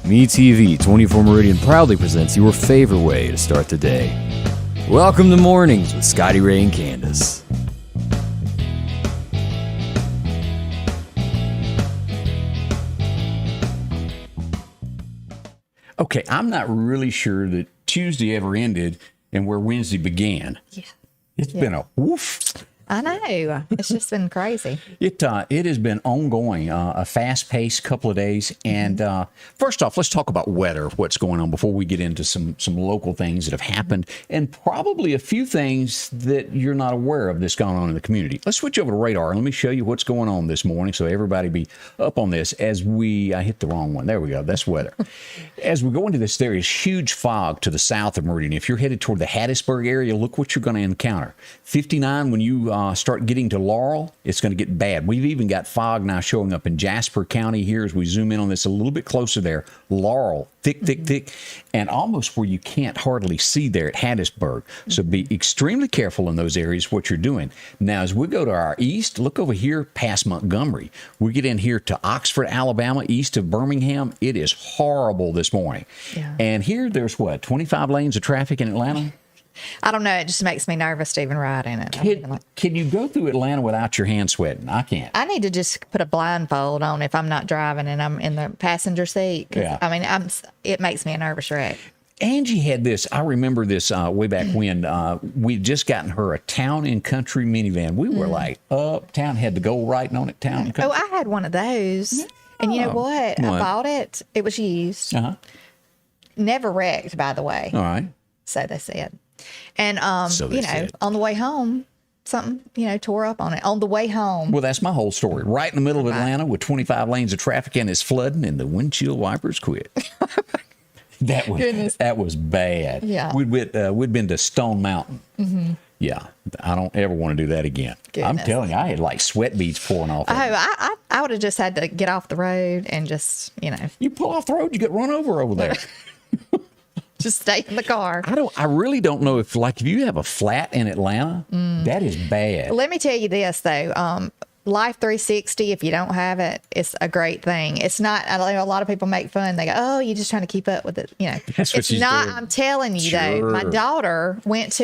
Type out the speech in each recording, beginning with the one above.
MeTV 24 Meridian proudly presents your favorite way to start the day. Welcome to Mornings with Scotty Ray and Candace. Okay, I'm not really sure that Tuesday ever ended and where Wednesday began. Yeah. It's been a woof. I know. It's just been crazy. It has been ongoing, a fast-paced couple of days. And first off, let's talk about weather, what's going on, before we get into some local things that have happened, and probably a few things that you're not aware of that's going on in the community. Let's switch over to radar, and let me show you what's going on this morning so everybody be up on this as I hit the wrong one. There we go. That's weather. As we go into this, there is huge fog to the south of Meridian. If you're headed toward the Hattiesburg area, look what you're going to encounter. 59, when you start getting to Laurel, it's going to get bad. We've even got fog now showing up in Jasper County here as we zoom in on this a little bit closer there. Laurel, thick, and almost where you can't hardly see there at Hattiesburg. So be extremely careful in those areas what you're doing. Now, as we go to our east, look over here past Montgomery. We get in here to Oxford, Alabama, east of Birmingham. It is horrible this morning. Yeah. And here there's 25 lanes of traffic in Atlanta? I don't know. It just makes me nervous to even ride in it. Can you go through Atlanta without your hands sweating? I can't. I need to just put a blindfold on if I'm not driving and I'm in the passenger seat. Yeah. I mean, it makes me a nervous wreck. Angie had this. I remember this way back when we'd just gotten her a Town and Country minivan. We were like, uptown, had to go right on it, Town and Country. Oh, I had one of those. Yeah. And you know what? I bought it. It was used. Never wrecked, by the way. All right. So they said. And, on the way home, something, tore up on it. On the way home. Well, that's my whole story. Right in the middle of Atlanta with 25 lanes of traffic and it's flooding and the windshield wipers quit. That was bad. Yeah. We'd been to Stone Mountain. Mm-hmm. Yeah. I don't ever want to do that again. Goodness. I'm telling you, I had like sweat beads pouring off. I would have just had to get off the road and just, You pull off the road, you get run over there. Just stay in the car. I really don't know if you have a flat in Atlanta, that is bad. Let me tell you this though. Life 360, if you don't have it, it's a great thing. It's not, I know a lot of people make fun. They go, oh, you're just trying to keep up with it. That's what she's not, doing. I'm telling you though, my daughter went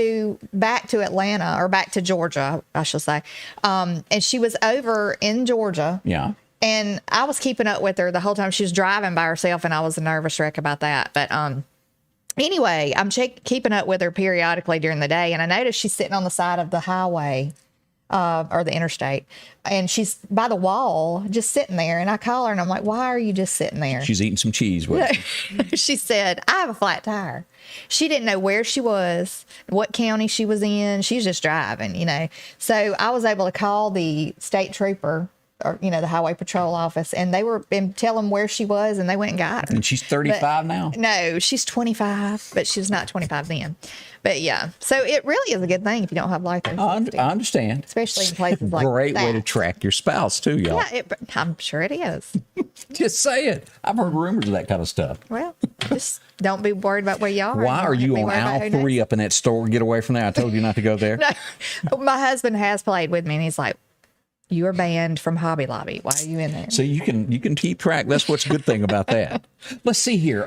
back to Atlanta or back to Georgia, I shall say. And she was over in Georgia. Yeah. And I was keeping up with her the whole time. She was driving by herself and I was a nervous wreck about that. But, anyway, I'm keeping up with her periodically during the day, and I noticed she's sitting on the side of the highway or the interstate, and she's by the wall just sitting there, and I call her, and I'm like, why are you just sitting there? She's eating some cheese. She said, I have a flat tire. She didn't know where she was, what county she was in. She's just driving, So I was able to call the state trooper, or the highway patrol office, and tell them where she was, and they went and got her. And she's 35 now? No, she's 25, but she was not 25 then. But yeah, so it really is a good thing if you don't have life. I understand. Especially in places like that. Great way to track your spouse too, y'all. Yeah, I'm sure it is. Just say it. I've heard rumors of that kind of stuff. Well, just don't be worried about where you are. Why are you on aisle 3 up in that store? Get away from there. I told you not to go there. No, my husband has played with me, and he's like, you are banned from Hobby Lobby. Why are you in there? So you can keep track. That's what's a good thing about that. Let's see here.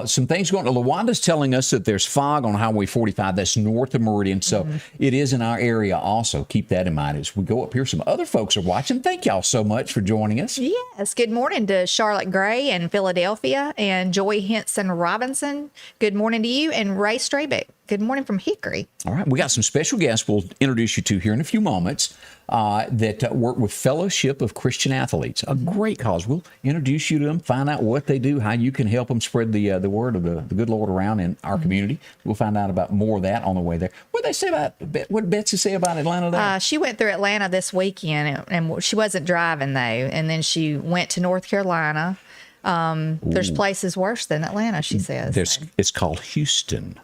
Some things going on. LaWanda's telling us that there's fog on Highway 45. That's north of Meridian. So it is in our area also. Keep that in mind as we go up here. Some other folks are watching. Thank y'all so much for joining us. Yes. Good morning to Charlotte Gray in Philadelphia and Joy Henson Robinson. Good morning to you. And Ray Strabeck. Good morning from Hickory. All right. We got some special guests we'll introduce you to here in a few moments that work with Fellowship of Christian Athletes. A great cause. We'll introduce you to them, find out what they do, how you can help them spread the word of the good Lord around in our community. We'll find out about more of that on the way there. What did Betsy say about Atlanta there? She went through Atlanta this weekend, and she wasn't driving, though. And then she went to North Carolina. There's places worse than Atlanta, she says. It's called Houston.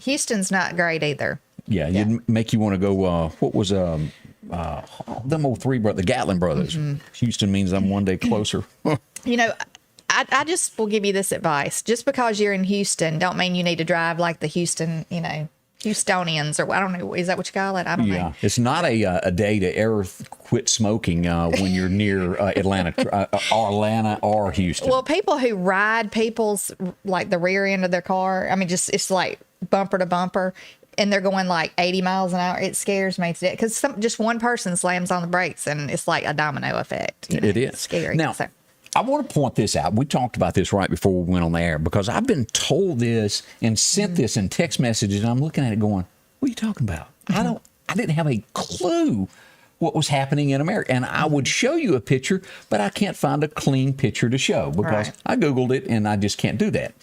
Houston's not great either. Yeah, it'd make you want to go, what was them old three brothers, the Gatlin brothers. Houston means I'm one day closer. I just will give you this advice. Just because you're in Houston, don't mean you need to drive like the Houston, Houstonians, or I don't know. Is that what you call it? I don't know. Yeah, it's not a day to ever quit smoking when you're near Atlanta or Houston. Well, people who ride people's, like the rear end of their car, I mean, just it's like bumper to bumper, and they're going like 80 miles an hour. It scares me to death because just one person slams on the brakes and it's like a domino effect. You know? It is. It's scary. Now, I want to point this out. We talked about this right before we went on the air because I've been told this and sent this in text messages, and I'm looking at it going, what are you talking about? I didn't have a clue what was happening in America. And I would show you a picture, but I can't find a clean picture to show because I Googled it and I just can't do that.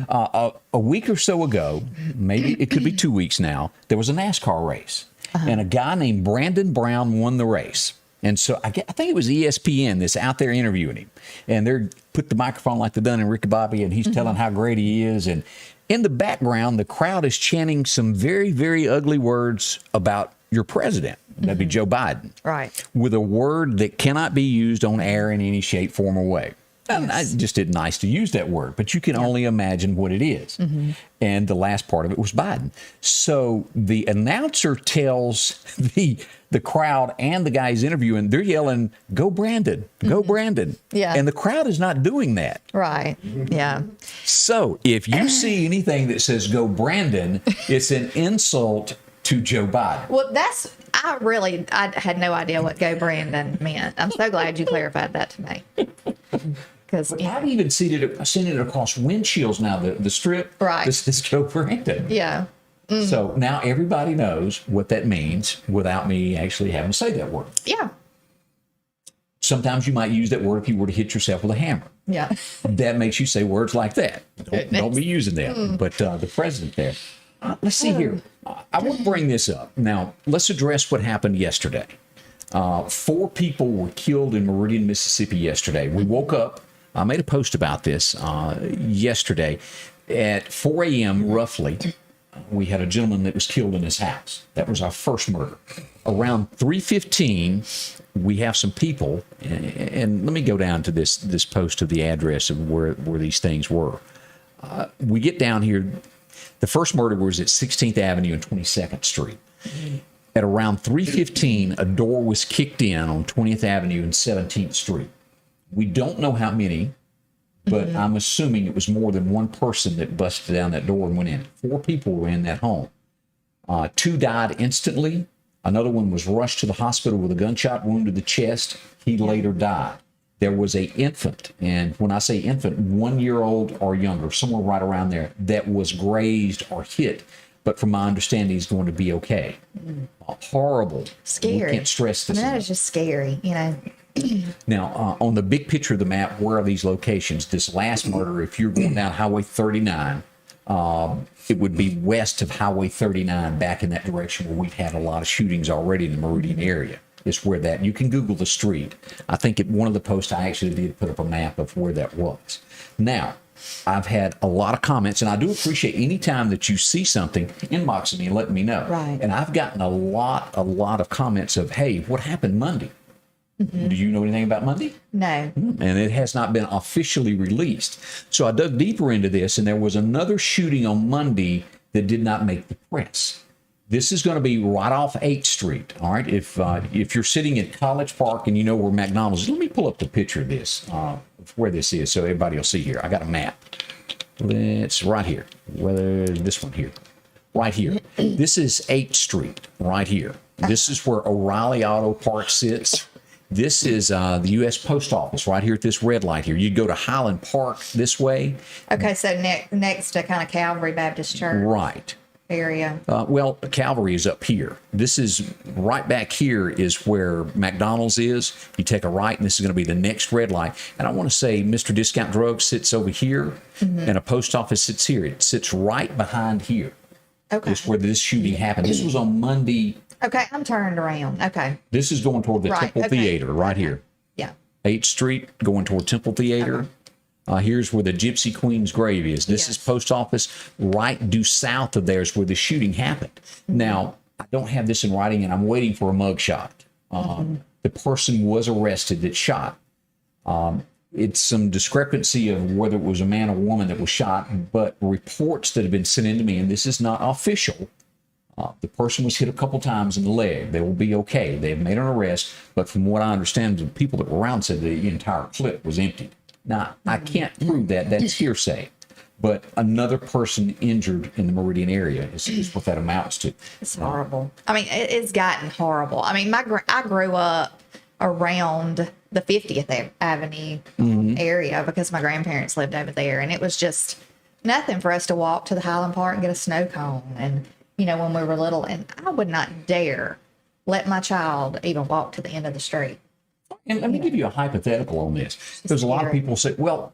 A week or so ago, maybe it could be 2 weeks now, there was a NASCAR race. And a guy named Brandon Brown won the race. And so I think it was ESPN that's out there interviewing him. And they're put the microphone like they done in Ricky Bobby, and he's telling how great he is. And in the background, the crowd is chanting some very, very ugly words about your president. That'd be Joe Biden. Right. With a word that cannot be used on air in any shape, form, or way. And I just didn't nice to use that word, but you can only imagine what it is. And the last part of it was Biden. So the announcer tells the crowd and the guys interviewing, they're yelling, "Go Brandon, go Brandon." Yeah. And the crowd is not doing that. Right. Yeah. So if you see anything that says "Go Brandon," it's an insult to Joe Biden. Well, I had no idea what "Go Brandon" meant. I'm so glad you clarified that to me. Because I've even seen it across windshields now. The strip, Right. This "Go Brandon." yeah. So now everybody knows what that means without me actually having to say that word. Yeah. Sometimes you might use that word if you were to hit yourself with a hammer. Yeah. That makes you say words like that. Don't be using that. But the president there. Let's see here. I want to bring this up. Now, let's address what happened yesterday. 4 people were killed in Meridian, Mississippi yesterday. We woke up. I made a post about this yesterday. At 4 a.m. roughly, we had a gentleman that was killed in his house. That was our first murder. Around 3:15, we have some people, and let me go down to this post of the address of where these things were. We get down here. The first murder was at 16th Avenue and 22nd Street. At around 3:15, a door was kicked in on 20th Avenue and 17th Street. We don't know how many, but I'm assuming it was more than one person that busted down that door and went in. 4 people were in that home. 2 died instantly. Another one was rushed to the hospital with a gunshot wound to the chest. He later died. There was an infant, and when I say infant, 1 year old or younger, somewhere right around there, that was grazed or hit. But from my understanding, he's going to be okay. Horrible. Scary. We can't stress this That enough. is just scary, you know. Now, on the big picture of the map, where are these locations? This last murder, if you're going down Highway 39, it would be west of Highway 39, back in that direction where we've had a lot of shootings already in the Meridian area. It's where that, you can Google the street. I think one of the posts I actually did put up a map of where that was. Now, I've had a lot of comments, and I do appreciate any time that you see something, inboxing me and letting me know. Right. And I've gotten a lot of comments of, hey, what happened Monday? Do you know anything about Monday? No. And it has not been officially released. So I dug deeper into this, and there was another shooting on Monday that did not make the press. This is going to be right off 8th Street. All right. If you're sitting at College Park and you know where McDonald's is, let me pull up the picture of this, where this is, so everybody will see here. I got a map. It's right here. Whether this one here, right here. This is 8th Street, right here. This is where O'Reilly Auto Park sits. This is the U.S. Post Office right here at this red light here. You'd go to Highland Park this way. Okay, so next to kind of Calvary Baptist Church Right. area. Well, Calvary is up here. This is right back here is where McDonald's is. You take a right, and this is going to be the next red light. And I want to say Mr. Discount Drugs sits over here, and a post office sits here. It sits right behind here. Okay. It's where this shooting happened. This was on Monday. Okay, I'm turned around. Okay. This is going toward the Right, Temple okay. Theater right here. Yeah. 8th Street going toward Temple Theater. Here's where the Gypsy Queen's grave is. This is post office. Right due south of there is where the shooting happened. Now, I don't have this in writing, and I'm waiting for a mugshot. The person was arrested that shot. It's some discrepancy of whether it was a man or woman that was shot, but reports that have been sent in to me, and this is not official, The person was hit a couple times in the leg. They will be okay. They have made an arrest, but from what I understand, the people that were around said the entire clip was emptied. Now, I can't prove that. That's hearsay. But another person injured in the Meridian area is what that amounts to. It's horrible. I mean, it's gotten horrible. I mean, I grew up around the 50th Avenue area because my grandparents lived over there, and it was just nothing for us to walk to the Highland Park and get a snow cone. And, you know, when we were little, and I would not dare let my child even walk to the end of the street. And let me give you a hypothetical on this. Because a lot of people say, well,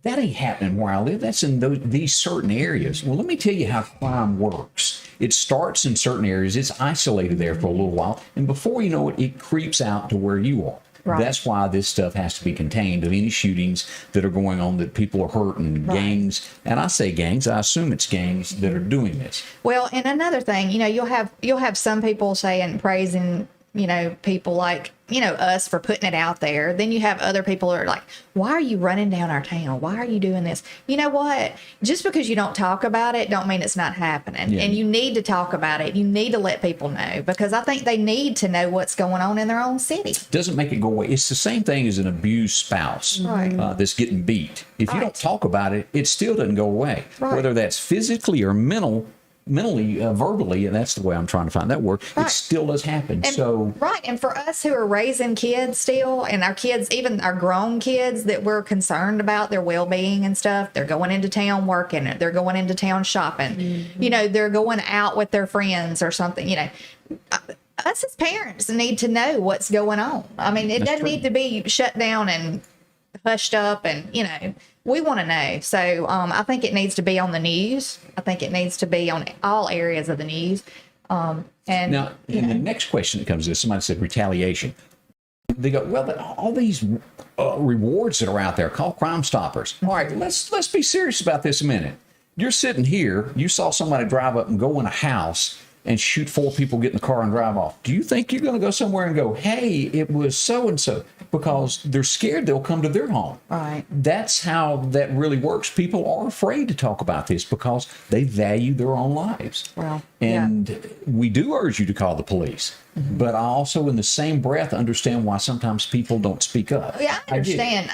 that ain't happening where I live. That's in these certain areas. Well, let me tell you how crime works. It starts in certain areas. It's isolated there for a little while. And before you know it, it creeps out to where you are. Right. That's why this stuff has to be contained of any shootings that are going on, that people are hurt, and gangs. And I say gangs, I assume it's gangs that are doing this. Well, and another thing, you know, you'll have some people saying, praising, you know, people like, you know, us for putting it out there. Then you have other people that are like, why are you running down our town? Why are you doing this? You know what? Just because you don't talk about it don't mean it's not happening. Yeah. And you need to talk about it. You need to let people know, because I think they need to know what's going on in their own city. Doesn't make it go away. It's the same thing as an abused spouse that's getting beat. If you don't talk about it, it still doesn't go away. Whether that's physically or mentally, verbally, and that's the way I'm trying to find that word, it still does happen. And, and for us who are raising kids still, and our kids, even our grown kids that we're concerned about their well-being and stuff, they're going into town working, they're going into town shopping, you know, they're going out with their friends or something, you know. Us as parents need to know what's going on. I mean, it doesn't need to be shut down and hushed up, and, you know, we want to know. So I think it needs to be on the news. I think it needs to be on all areas of the news. And now, the next question that comes is, somebody said retaliation. They go, well, but all these rewards that are out there, call Crime Stoppers. All right, let's be serious about this a minute. You're sitting here, you saw somebody drive up and go in a house and shoot 4 people, get in the car and drive off. Do you think you're going to go somewhere and go, hey, it was so-and-so? Because they're scared they'll come to their home. Right. That's how that really works. People are afraid to talk about this because they value their own lives. Well, and we do urge you to call the police. But I also, in the same breath, understand why sometimes people don't speak up. Yeah, I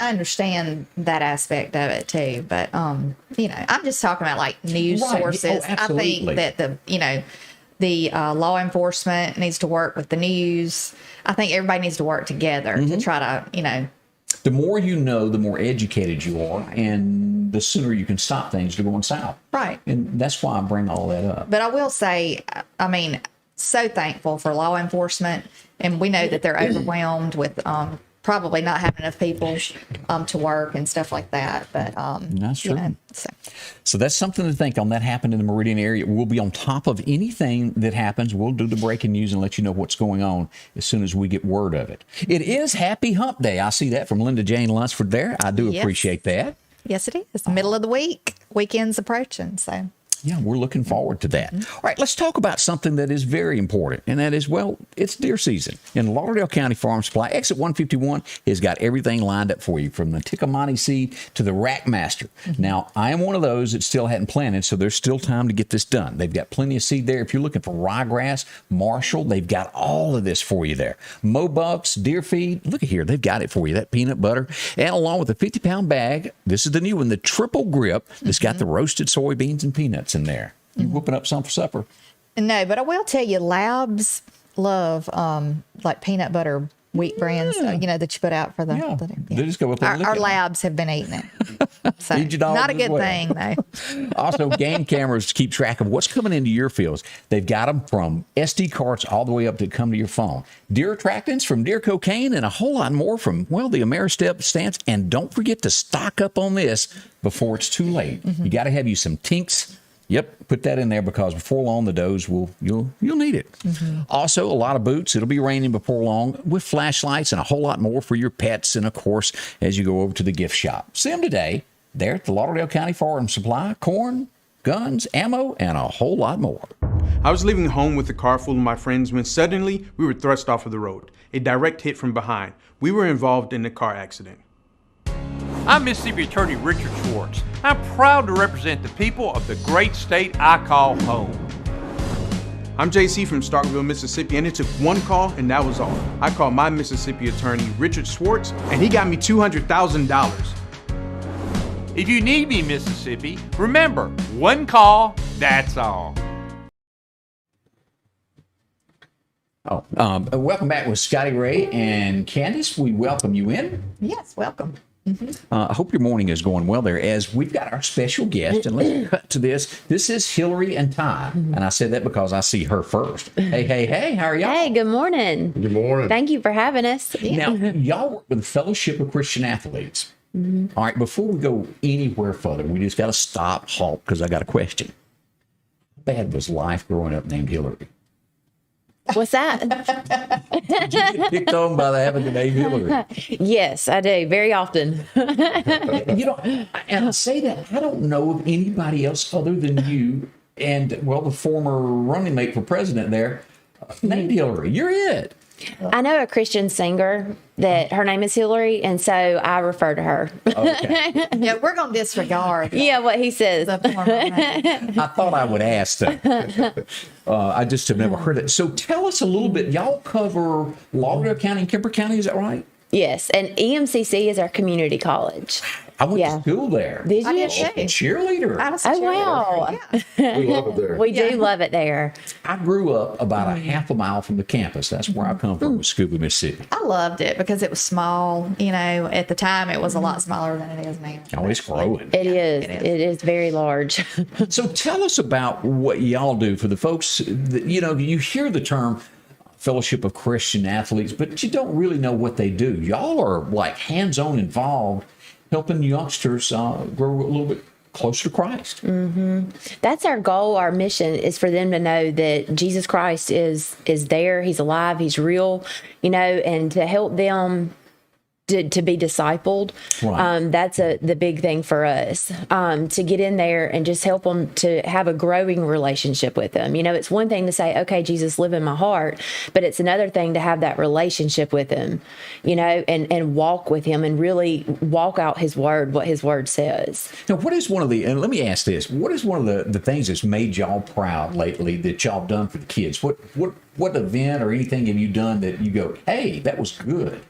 understand that aspect of it too. But, you know, I'm just talking about like news sources. I think that the law enforcement needs to work with the news. I think everybody needs to work together to try to, you know. The more you know, the more educated you are, and the sooner you can stop things to going south. Right. And that's why I bring all that up. But I will say, I mean, so thankful for law enforcement, and we know that they're overwhelmed with probably not having enough people to work and stuff like that. But that's true. You know, so that's something to think on. That happened in the Meridian area. We'll be on top of anything that happens. We'll do the breaking news and let you know what's going on as soon as we get word of it. It is Happy Hump Day. I see that from Linda Jane Lunsford there. I do appreciate that. Yes, it is. It's the middle of the week. Weekend's approaching, so. Yeah, we're looking forward to that. All right, let's talk about something that is very important, and that is, well, it's deer season. And Lauderdale County Farm Supply, Exit 151, has got everything lined up for you, from the Tickamani seed to the Rackmaster. Now, I am one of those that still hadn't planted, so there's still time to get this done. They've got plenty of seed there. If you're looking for ryegrass, Marshall, they've got all of this for you there. Mobucks, deer feed, look at here, they've got it for you, that peanut butter. And along with a 50-pound bag, this is the new one, the Triple Grip, that's got the roasted soybeans and peanuts in there. You whooping up some for supper? No, but I will tell you, Labs love like peanut butter wheat brands, you know, that you put out for the. They just go up there. Our Labs have been eating it. So, not a good thing, though. Also, game cameras keep track of what's coming into your fields. They've got them from SD cards all the way up to come to your phone. Deer attractants from Deer Cocaine, and a whole lot more from, well, the Ameristep stance. And don't forget to stock up on this before it's too late. You got to have you some Tinks. Yep, put that in there, because before long the does you'll need it. Also, a lot of boots. It'll be raining before long, with flashlights and a whole lot more for your pets, and of course, as you go over to the gift shop. See them today. They're at the Lauderdale County Farm Supply. Corn, guns, ammo, and a whole lot more. I was leaving home with a car full of my friends when suddenly we were thrust off of the road. A direct hit from behind. We were involved in a car accident. I'm Mississippi Attorney Richard Schwartz. I'm proud to represent the people of the great state I call home. I'm JC from Starkville, Mississippi, and it took one call, and that was all. I called my Mississippi attorney, Richard Schwartz, and he got me $200,000. If you need me, Mississippi, remember, one call, that's all. Welcome back with Scotty Ray and Candace. We welcome you in. Yes, welcome. I hope your morning is going well there, as we've got our special guest, and let's cut to this. This is Hillary and Ty, and I said that because I see her first. Hey, how are y'all? Hey, good morning. Good morning. Thank you for having us. Now, y'all work with the Fellowship of Christian Athletes. All right, before we go anywhere further, we just got to halt, because I got a question. How bad was life growing up named Hillary? What's that? Did you get picked on by having the name Hillary? Yes, I do. Very often. And I say that, I don't know of anybody else other than you and, well, the former running mate for president there, named Hillary. You're it. I know a Christian singer that her name is Hillary, and so I refer to her. Okay. Yeah, we're going to disregard. Yeah, what he says. The former name. I thought I would ask that. I just have never heard it. So tell us a little bit. Y'all cover Lauderdale County and Kemper County, is that right? Yes, and EMCC is our community college. I went to school there. Did I you? did too. Cheerleader. I was a Oh, cheerleader. wow. Yeah. We love it there. We do love it there. I grew up about a half a mile from the campus. That's where I come from, Scooby, Mississippi. I loved it because it was small. You know, at the time it was a lot smaller than it is now. Oh, it's growing. It is. it is. It is very large. So tell us about what y'all do for the folks that, you hear the term Fellowship of Christian Athletes, but you don't really know what they do. Y'all are like hands-on involved, helping youngsters grow a little bit closer to Christ. That's our goal. Our mission is for them to know that Jesus Christ is there. He's alive. He's real, and to help them to be discipled. Right. That's the big thing for us, to get in there and just help them to have a growing relationship with them. It's one thing to say, okay, Jesus, live in my heart, but it's another thing to have that relationship with him, and walk with him and really walk out his word, what his word says. Now, what is one of the, and let me ask this, what is one of the things that's made y'all proud lately that y'all done for the kids? What event or anything have you done that you go, hey, that was good?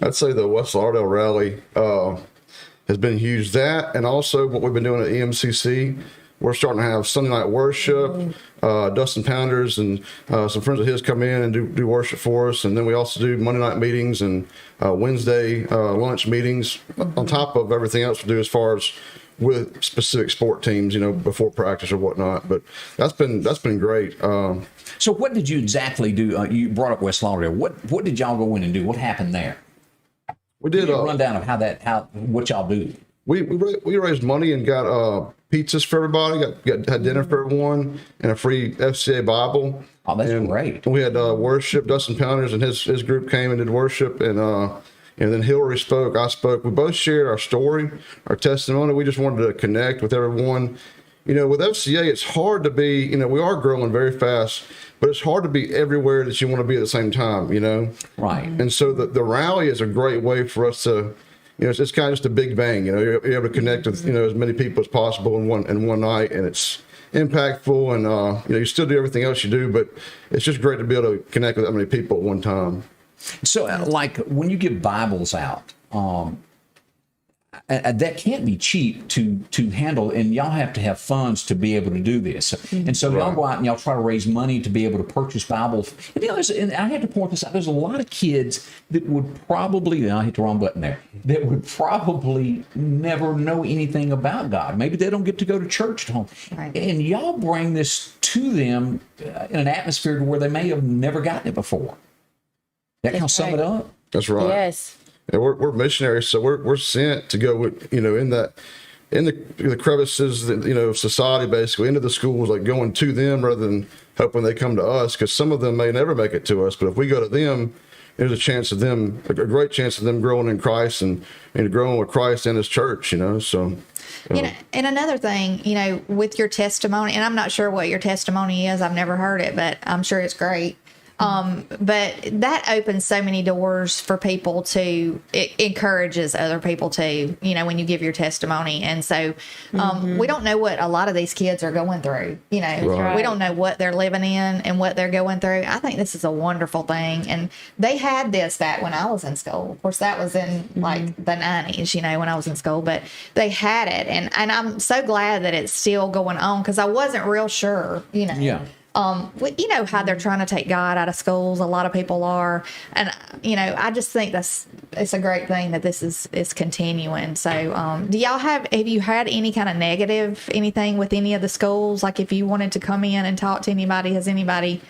I'd say the West Lauderdale rally has been huge. That, and also what we've been doing at EMCC, we're starting to have Sunday night worship. Dustin Pounders and some friends of his come in and do worship for us. And then we also do Monday night meetings and Wednesday lunch meetings on top of everything else we do as far as with specific sport teams, before practice or whatnot. But that's been great. So what did you exactly do? You brought up West Lauderdale. What did y'all go in and do? What happened there? We did a rundown of what y'all do. We raised money and got pizzas for everybody. Had dinner for everyone and a free FCA Bible. Oh, that's great. We had worship. Dustin Pounders and his group came and did worship, and then Hillary spoke. I spoke. We both shared our story, our testimony. We just wanted to connect with everyone. With FCA, it's hard to be. We are growing very fast, but it's hard to be everywhere that you want to be at the same time. Right. And so the rally is a great way for us to. It's kind of just a big bang. You're able to connect with as many people as possible in one night, and it's impactful. And you still do everything else you do, but it's just great to be able to connect with that many people at one time. So, like when you give Bibles out, that can't be cheap to handle, and y'all have to have funds to be able to do this. And so y'all go out and y'all try to raise money to be able to purchase Bibles. And I had to point this out. There's a lot of kids that would probably, I hit the wrong button there, that would probably never know anything about God. Maybe they don't get to go to church at home. Right. And y'all bring this to them in an atmosphere where they may have never gotten it before. That kind of sum it up? That's right. Yes. And we're missionaries, so we're sent to go with in the crevices of society, basically into the schools, like going to them rather than hoping they come to us, because some of them may never make it to us. But if we go to them, there's a great chance of them growing in Christ and growing with Christ and His church. So. And another thing, with your testimony, and I'm not sure what your testimony is. I've never heard it, but I'm sure it's great. But that opens so many doors for people to, it encourages other people to, you know, when you give your testimony. And so we don't know what a lot of these kids are going through. You know, we don't know what they're living in and what they're going through. I think this is a wonderful thing. And they had this back when I was in school. Of course, that was in like the 90s, you know, when I was in school. But they had it. And I'm so glad that it's still going on, because I wasn't real sure, you know. Yeah. You know how they're trying to take God out of schools. A lot of people are, and you know, I just think it's a great thing that this is continuing. So, do y'all have you had any kind of negative anything with any of the schools? Like, if you wanted to come in and talk to anybody, has anybody?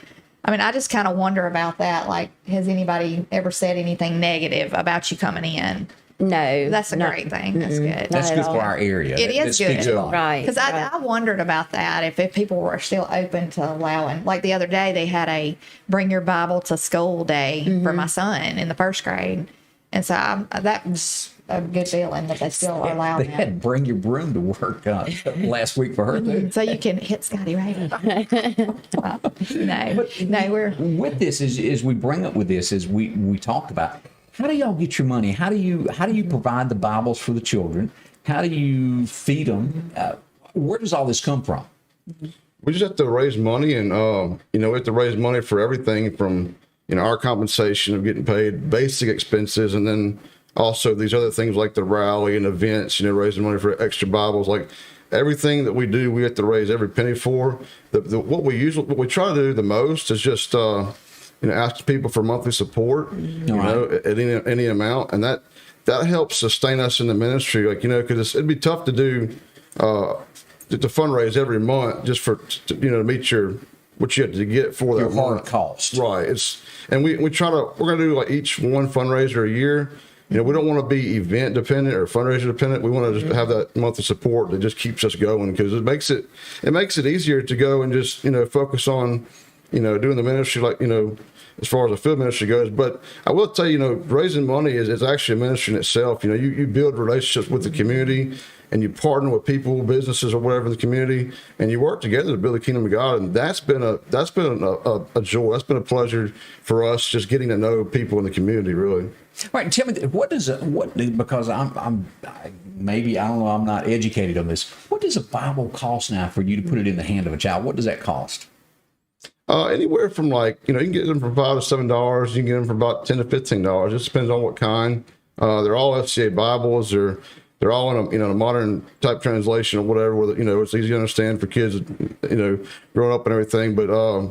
I mean, I just kind of wonder about that. Like, has anybody ever said anything negative about you coming in? No, That's a great thing. That's good. That's good for our area. It is That speaks good. a lot. right. Because I wondered about that, if people were still open to allowing. Like the other day, they had a bring your Bible to school day for my son in the first grade. And so that was a good feeling that they still are allowing They had bring your broom to work last week for her too. So you can hit Scotty Ray. No, we're. With this, as we bring up with this, as we talked about, how do y'all get your money? How do you provide the Bibles for the children? How do you feed them? Where does all this come from? We just have to raise money, and you know, we have to raise money for everything from, you know, our compensation of getting paid, basic expenses, and then also these other things like the rally and events. You know, raising money for extra Bibles, like everything that we do, we have to raise every penny for. What we try to do the most is just you know, ask people for monthly support, you know, at any amount, and that helps sustain us in the ministry. Like, you know, because it'd be tough to do to fundraise every month just you know, to meet what you have to get for Your that hard month. cost. Right. And we're gonna do like each one fundraiser a year. You know, we don't want to be event dependent or fundraiser dependent. We want to just have that monthly support that just keeps us going, because it makes it easier to go and just, you know, focus on, you know, doing the ministry, like, you know, as far as the field ministry goes. But I will tell you, you know, raising money is actually a ministry in itself. You know, you build relationships with the community, and you partner with people, businesses, or whatever in the community, and you work together to build the kingdom of God. And that's been a joy. That's been a pleasure for us, just getting to know people in the community, really. Right. Tell me, because maybe, I don't know, I'm not educated on this. What does a Bible cost now for you to put it in the hand of a child? What does that cost? Anywhere from, like, you know, you can get them for $5 to $7. You can get them for about $10 to $15. It just depends on what kind. They're all FCA Bibles, or they're all in a, you know, a modern type translation or whatever, where, you know, it's easy to understand for kids, you know, growing up and everything. But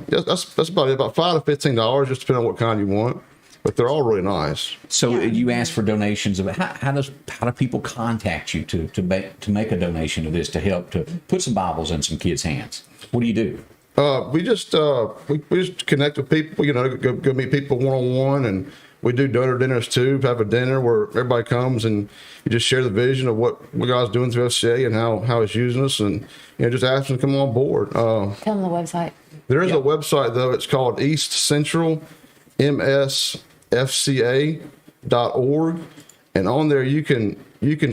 that's about it, about $5 to $15, just depending on what kind you want. But they're all really nice. So you ask for donations. How do people contact you to make a donation to this, to help to put some Bibles in some kids' hands? What do you do? We just connect with people, you know, go meet people one-on-one, and we do donor dinners too. Have a dinner where everybody comes and you just share the vision of what God's doing through FCA and how He's using us, and, you know, just ask them to come on board. Tell them the website. There is a website, though. It's called East Central MSFCA.org, and on there you can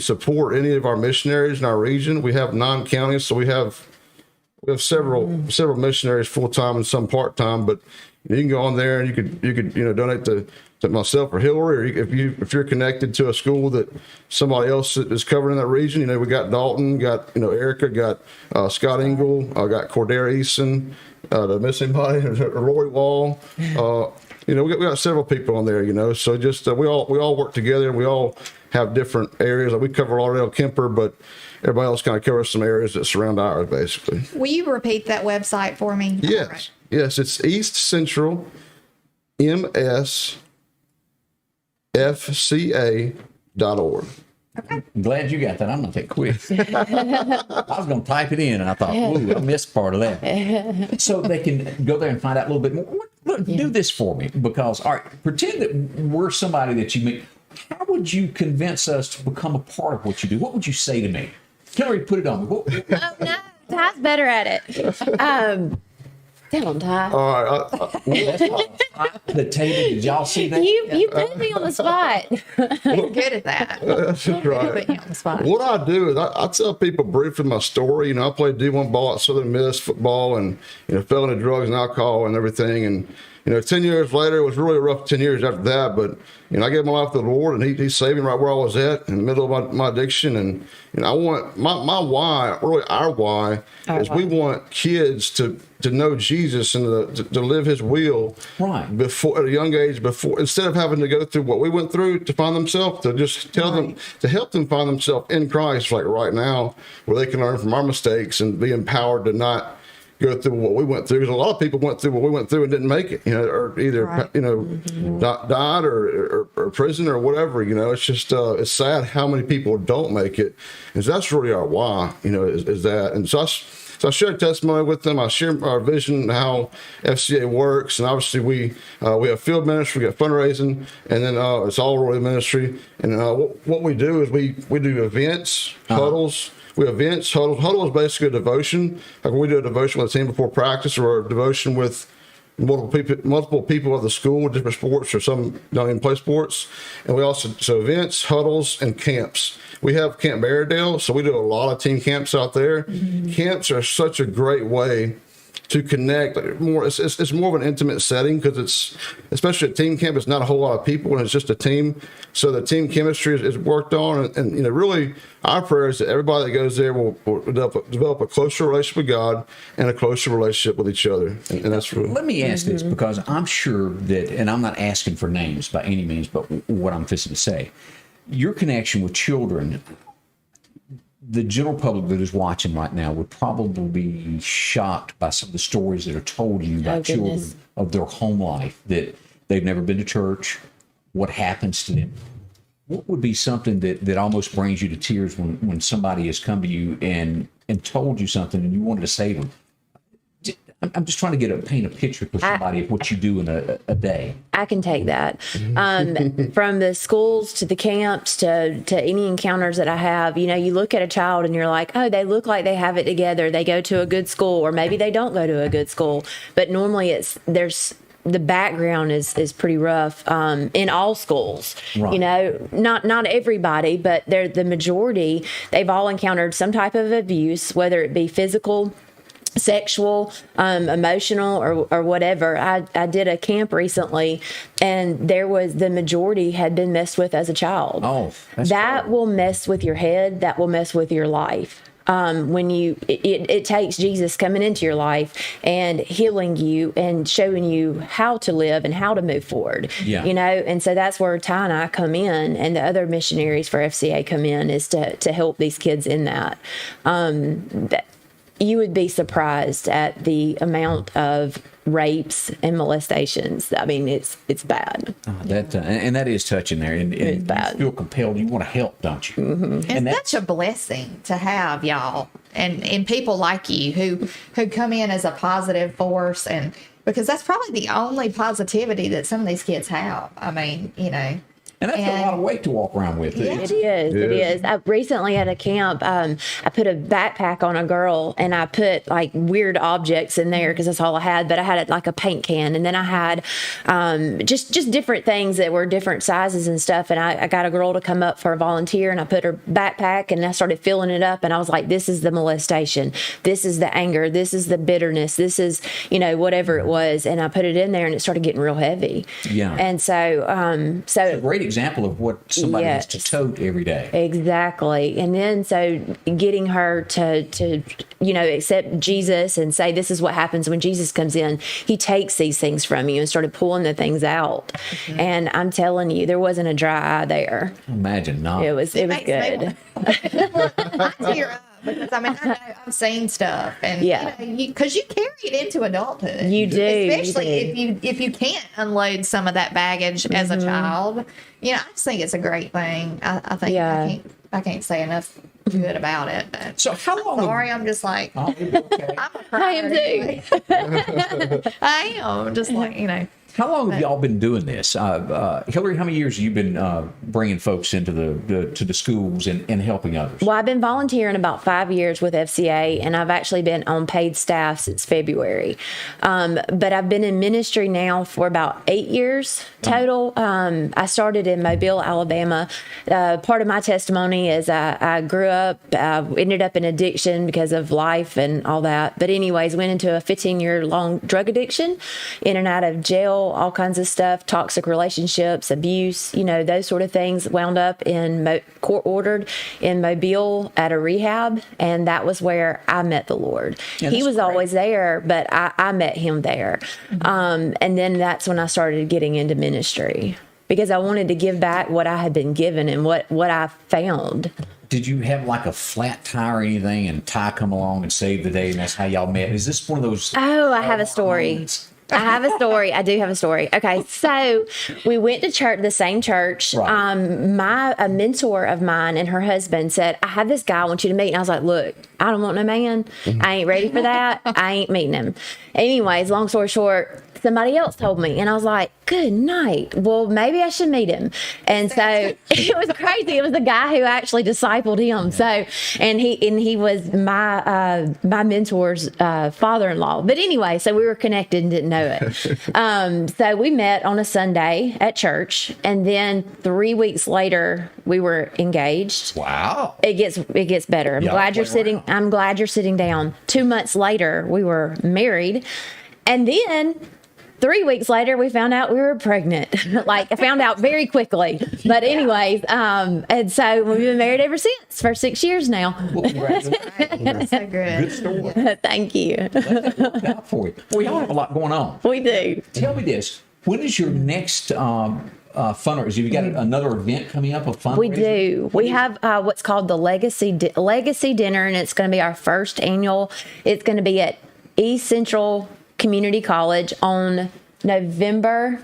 support any of our missionaries in our region. We have 9 counties, so we have several missionaries full time and some part time. But you can go on there and you could you know, donate to myself or Hillary, or if you're connected to a school that somebody else is covered in that region. You know, we got Dalton, got, you know, Erica, got Scott Engel, got Cordera Eason, the missing body, Rory Wall. You know, we got several people on there. You know, so just we all work together, and we all have different areas. Like, we cover Lauderdale, Kemper, but everybody else kind of covers some areas that surround ours, basically. Will you repeat that website for me? Yes. Right. Yes, it's East Central MSFCA.org. Okay. I'm glad you got that. I'm going to take quick. I was going to type it in, and I thought, ooh, I missed part of that. So they can go there and find out a little bit more. Look, do this for me, because, all right, pretend that we're somebody that you meet. How would you convince us to become a part of what you do? What would you say to me? Hillary, put it on. Oh, no. Ty's better at it. Tell him, Ty. All right. Tatum, did y'all see that? You put me on the spot. He's good at that. That's just right. Put you on the spot. What I do is I tell people briefly my story. You know, I played D1 ball at Southern Miss football, and fell into drugs and alcohol and everything. And 10 years later, it was really a rough 10 years after that. But I gave my life to the Lord, and He saved me right where I was at in the middle of my addiction. And I want my why, really our why, is we want kids to know Jesus and to live His will right before at a young age. Before, instead of having to go through what we went through to find themselves, to just tell them, to help them find themselves in Christ, like right now, where they can learn from our mistakes and be empowered to not go through what we went through. Because a lot of people went through what we went through and didn't make it, or either died or prison or whatever. It's just it's sad how many people don't make it, and so that's really our why. Is that, and so I share testimony with them. I share our vision, how FCA works, and obviously we have field ministry, we got fundraising, and then it's all really ministry. And what we do is we do events, huddles. We have events. Huddle is basically a devotion. Like we do a devotion with a team before practice, or a devotion with multiple people of the school, different sports, or some don't even play sports. And we also, so events, huddles, and camps. We have Camp Meridian, so we do a lot of team camps out there. Mm-hmm. Camps are such a great way to connect more. It's more of an intimate setting, because it's, especially at team camp, it's not a whole lot of people and it's just a team. So the team chemistry is worked on, and really our prayer is that everybody that goes there will develop a closer relationship with God and a closer relationship with each other. And that's really. Let me ask this, because I'm sure that, and I'm not asking for names by any means, but what I'm fixing to say, your connection with children, the general public that is watching right now would probably be shocked by some of the stories that are told you about children of their home life, that they've never been to church, what happens to them. What would be something that almost brings you to tears when somebody has come to you and told you something and you wanted to save them? I'm just trying to paint a picture for somebody of what you do in a day. I can take that. From the schools to the camps to any encounters that I have, you look at a child and you're like, oh, they look like they have it together. They go to a good school, or maybe they don't go to a good school. But normally the background is pretty rough in all schools. Right. Not everybody, but they're the majority. They've all encountered some type of abuse, whether it be physical, sexual, emotional, or whatever. I did a camp recently, and the majority had been messed with as a child. Oh, that will mess with your head. That will mess with your life. When it takes Jesus coming into your life and healing you and showing you how to live and how to move forward. Yeah. And so that's where Ty and I come in, and the other missionaries for FCA come in, is to help these kids in that. You would be surprised at the amount of rapes and molestations. I mean, it's bad. And that is touching there. And it's bad. You feel compelled. You want to help, don't you? Mm-hmm. And it's such a blessing to have y'all and people like you who come in as a positive force, and because that's probably the only positivity that some of these kids have. I mean, And that's a lot of weight to walk around with. Yeah. It is. I recently at a camp, I put a backpack on a girl, and I put like weird objects in there because that's all I had. But I had like a paint can, and then I had just different things that were different sizes and stuff. And I got a girl to come up for a volunteer, and I put her backpack, and I started filling it up. And I was like, this is the molestation. This is the anger. This is the bitterness. This is, whatever it was. And I put it in there, and it started getting real heavy. Yeah. And so, it's a great example of what somebody has to tote every day. Exactly. And then so getting her to accept Jesus and say, this is what happens when Jesus comes in. He takes these things from you, and started pulling the things out. Mm-hmm. And I'm telling you, there wasn't a dry eye there. Imagine not. It was good. I tear up. Because I know I've seen stuff, and because you carry it into adulthood. You do, especially if you can't unload some of that baggage as a child. I just think it's a great thing. I think I can't say enough good about it. But so how long? Sorry, I'm just like okay. I'm a crier. I am too. I am just like How long have y'all been doing this? Hillary, how many years have you been bringing folks into the schools and helping others? Well, I've been volunteering about 5 years with FCA, and I've actually been on paid staff since February. But I've been in ministry now for about 8 years total. I started in Mobile, Alabama. Part of my testimony is I grew up, ended up in addiction because of life and all that. But anyways, went into a 15-year-long drug addiction, in and out of jail, all kinds of stuff, toxic relationships, abuse, those sort of things. Wound up in court ordered in Mobile at a rehab, and that was where I met the Lord. Yeah, he was great. always there, but I met him there. And then that's when I started getting into ministry, because I wanted to give back what I had been given and what I found. Did you have like a flat tire or anything, and Ty come along and save the day, and that's how y'all met? Is this one of those? Oh, I have a story. I have a story. I do have a story. Okay, so we went to church, the same church. Right. A mentor of mine and her husband said, I have this guy I want you to meet. And I was like, look, I don't want no man. I ain't ready for that. I ain't meeting him. Anyways, long story short, somebody else told me, and I was like, good night. Well, maybe I should meet him. And so it was crazy. It was the guy who actually discipled him. So, and he was my mentor's father-in-law. But anyway, so we were connected and didn't know it. So we met on a Sunday at church, and then 3 weeks later we were engaged. Wow. It gets better. I'm glad you're sitting down. 2 months later we were married, and then 3 weeks later, we found out we were pregnant. I found out very quickly. But anyways, and so we've been married ever since for 6 years now. Well, congratulations. That's so good. Good story. Thank you. That worked out for you. Well, y'all have a lot going on. We do. Tell me this. When is your next fundraiser? Have you got another event coming up, a fundraiser? We do. We have what's called the Legacy Dinner, and it's going to be our first annual. It's going to be at East Central Community College on November.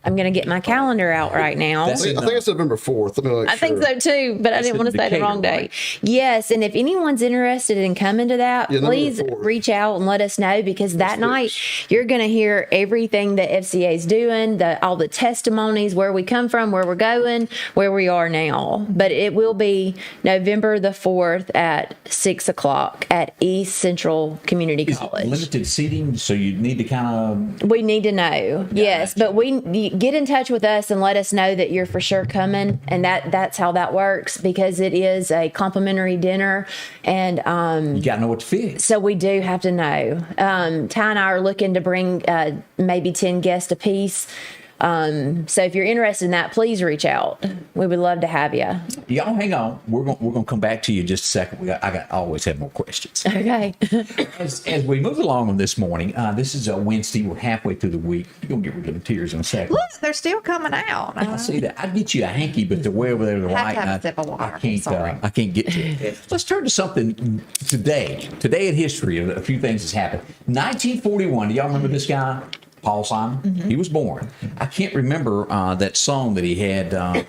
I'm going to get my calendar out right now. I think it's November 4th. I think so too, but I didn't want to say the wrong day. Right? Yes, and if anyone's interested in coming to that, Yeah, please November 4th. reach out and let us know, because that night you're going to hear everything that FCA is doing, all the testimonies, where we come from, where we're going, where we are now. But it will be November the 4th at 6 o'clock at East Central Community Is College. it limited seating, so you need to kind We need to know, yes, but you get in touch with us and let us know that you're for sure coming, and that's how that works, because it is a complimentary dinner, and of, you got to know what to fix. so we do have to know. Ty and I are looking to bring maybe 10 guests apiece. So if you're interested in that, please reach out. We would love to have you. Y'all hang on. We're going to come back to you in just a second. I always have more questions. Okay. As we move along on this morning, this is a Wednesday. We're halfway through the week. You're going to get rid of the tears in a second. Look, they're still coming out. I see that. I'd get you a hanky, but the way over there to the Have right, to have a and sip of water. I can't get to it. Let's turn to something today. Today in history, a few things has happened. 1941. Do y'all remember this guy? Paul Simon. Mm-hmm. He was born. I can't remember that song that he had.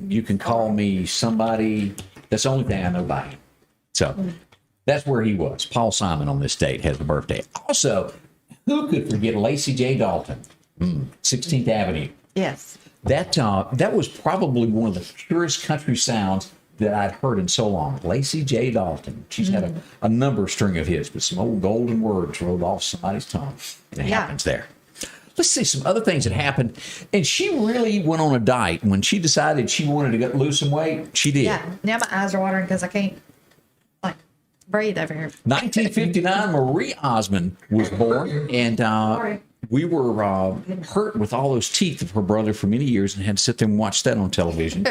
You can call me somebody. That's the only thing I know about him. So that's where he was. Paul Simon on this date has a birthday. Also, who could forget Lacey J. Dalton, 16th Avenue? Yes. That was probably one of the purest country sounds that I'd heard in so long. Lacey J. Dalton. She's had a number string of hits, but some old golden words rolled off somebody's tongue. And it happens there. Let's see some other things that happened. And she really went on a diet. When she decided she wanted to lose some weight, she did. Yeah. Now my eyes are watering because I can't breathe over here. 1959, Marie Osmond was born, and we were hurt with all those teeth of her brother for many years and had to sit there and watch that on television.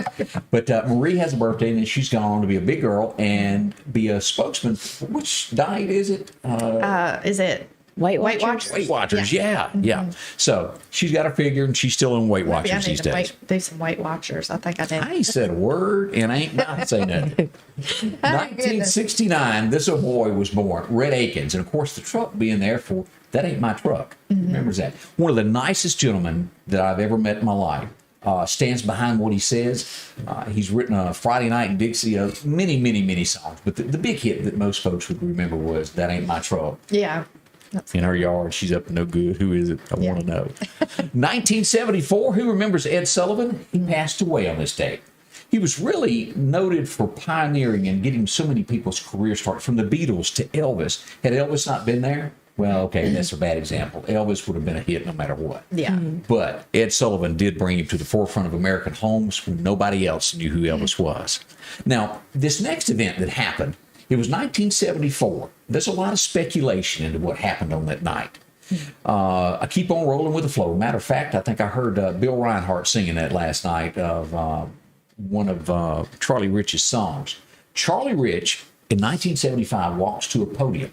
But Marie has a birthday, and then she's gone on to be a big girl and be a spokesman. Which diet is it? Is it Weight Weight Watchers? Watchers? Weight Watchers, yeah. So she's got her figure, and she's still in Weight Maybe I Watchers need these to days. do some Weight Watchers. I think I did. I ain't said a word, and I ain't about to say nothing. 1969, this old boy was born, Red Akins, and of course the truck being there for that ain't my truck. Remembers that. One of the nicest gentlemen that I've ever met in my life. Stands behind what he says. He's written Friday Night in Dixie, many songs, but the big hit that most folks would remember was That Ain't My Truck. Yeah. in her yard. She's up to no good. Who is it? I want to know. 1974. Who remembers Ed Sullivan? He passed away on this day. He was really noted for pioneering and getting so many people's career started, from the Beatles to Elvis. Had Elvis not been there, well, okay, that's a bad example. Elvis would have been a hit no matter what. Yeah. But Ed Sullivan did bring him to the forefront of American homes when nobody else knew who Elvis was. Now, this next event that happened, it was 1974. There's a lot of speculation into what happened on that night. I keep on rolling with the flow. Matter of fact, I think I heard Bill Reinhart singing that last night of one of Charlie Rich's songs. Charlie Rich, in 1975, walks to a podium.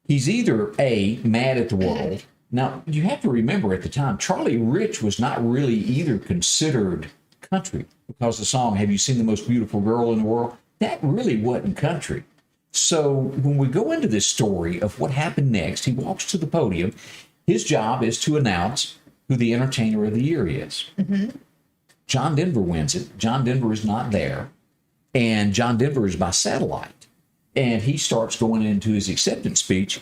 He's either A, mad at the world. Now, you have to remember at the time, Charlie Rich was not really either considered country, because the song, Have You Seen the Most Beautiful Girl in the World? That really wasn't country. So when we go into this story of what happened next, he walks to the podium. His job is to announce who the Entertainer of the Year is. John Denver wins it. John Denver is not there. And John Denver is by satellite. And he starts going into his acceptance speech.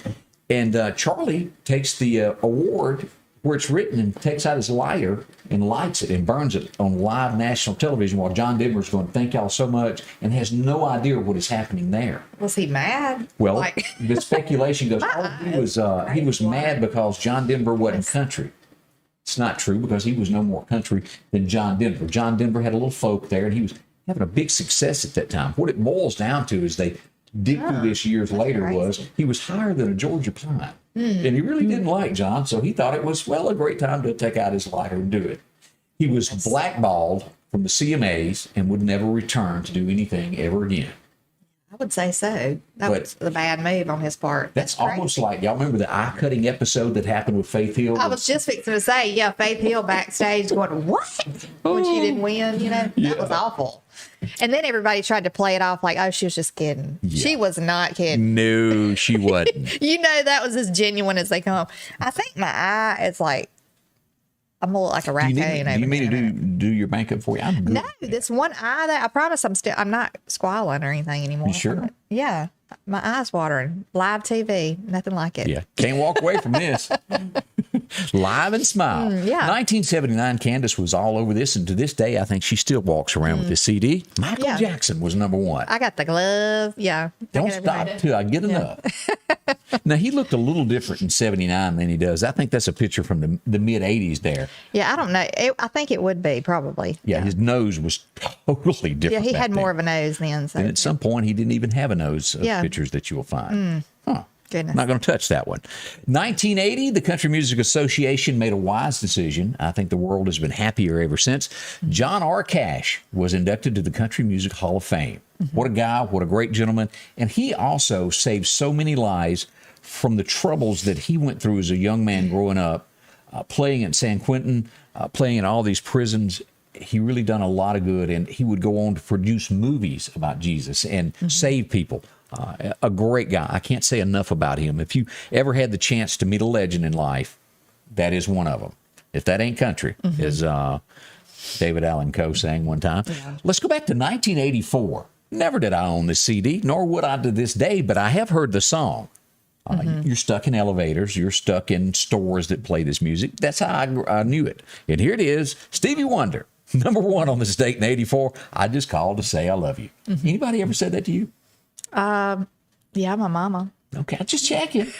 And Charlie takes the award where it's written and takes out his lighter and lights it and burns it on live national television while John Denver's going, thank y'all so much, and has no idea what is happening there. Was he mad? Well, the speculation goes, he was mad because John Denver wasn't country. It's not true, because he was no more country than John Denver. John Denver had a little folk there, and he was having a big success at that time. What it boils down to is they dig through this years later was he was higher than a Georgia pine. And he really didn't like John, so he thought it was, well, a great time to take out his lighter and do it. He was blackballed from the CMAs and would never return to do anything ever again. I would say so. That was a bad move on his part. That's almost like, y'all remember the eye-cutting episode that happened with Faith Hill? I was just fixing to say, yeah, Faith Hill backstage going, what? When she didn't win, you know? That was awful. And then everybody tried to play it off like, oh, she was just kidding. Yeah. She was not kidding. No, she wasn't. You know, that was as genuine as they come. I think my eye is like, I'm a little like a raccoon. Do you mean to do your makeup for you? I'm good. No, this one eye that I promise I'm not squalling or anything anymore. You sure? Yeah. My eye's watering. Live TV, nothing like it. Yeah. Can't walk away from this. Live and smile. Yeah. 1979, Candace was all over this, and to this day, I think she still walks around with this CD. Michael Jackson was number one. I got the glove. Yeah. Don't stop till I get enough. Now, he looked a little different in 79 than he does. I think that's a picture from the mid-'80s there. Yeah, I don't know. I think it would be, probably. Yeah, his nose was totally different. Yeah, he had more of a nose then. So. And at some point, he didn't even have a nose of pictures that you will find. Huh. Goodness. Not going to touch that one. 1980, the Country Music Association made a wise decision. I think the world has been happier ever since. John R. Cash was inducted to the Country Music Hall of Fame. What a guy, what a great gentleman. And he also saved so many lives from the troubles that he went through as a young man growing up, playing at San Quentin, playing in all these prisons. He really done a lot of good, and he would go on to produce movies about Jesus and save people. A great guy. I can't say enough about him. If you ever had the chance to meet a legend in life, that is one of them. If that ain't country, as David Allen Coe sang one time. Yeah. Let's go back to 1984. Never did I own this CD, nor would I to this day, but I have heard the song. You're stuck in elevators. You're stuck in stores that play this music. That's how I knew it. And here it is, Stevie Wonder, number one on this date in 84. I just called to say I love you. Anybody ever said that to you? Yeah, my mama. Okay, I'm just checking.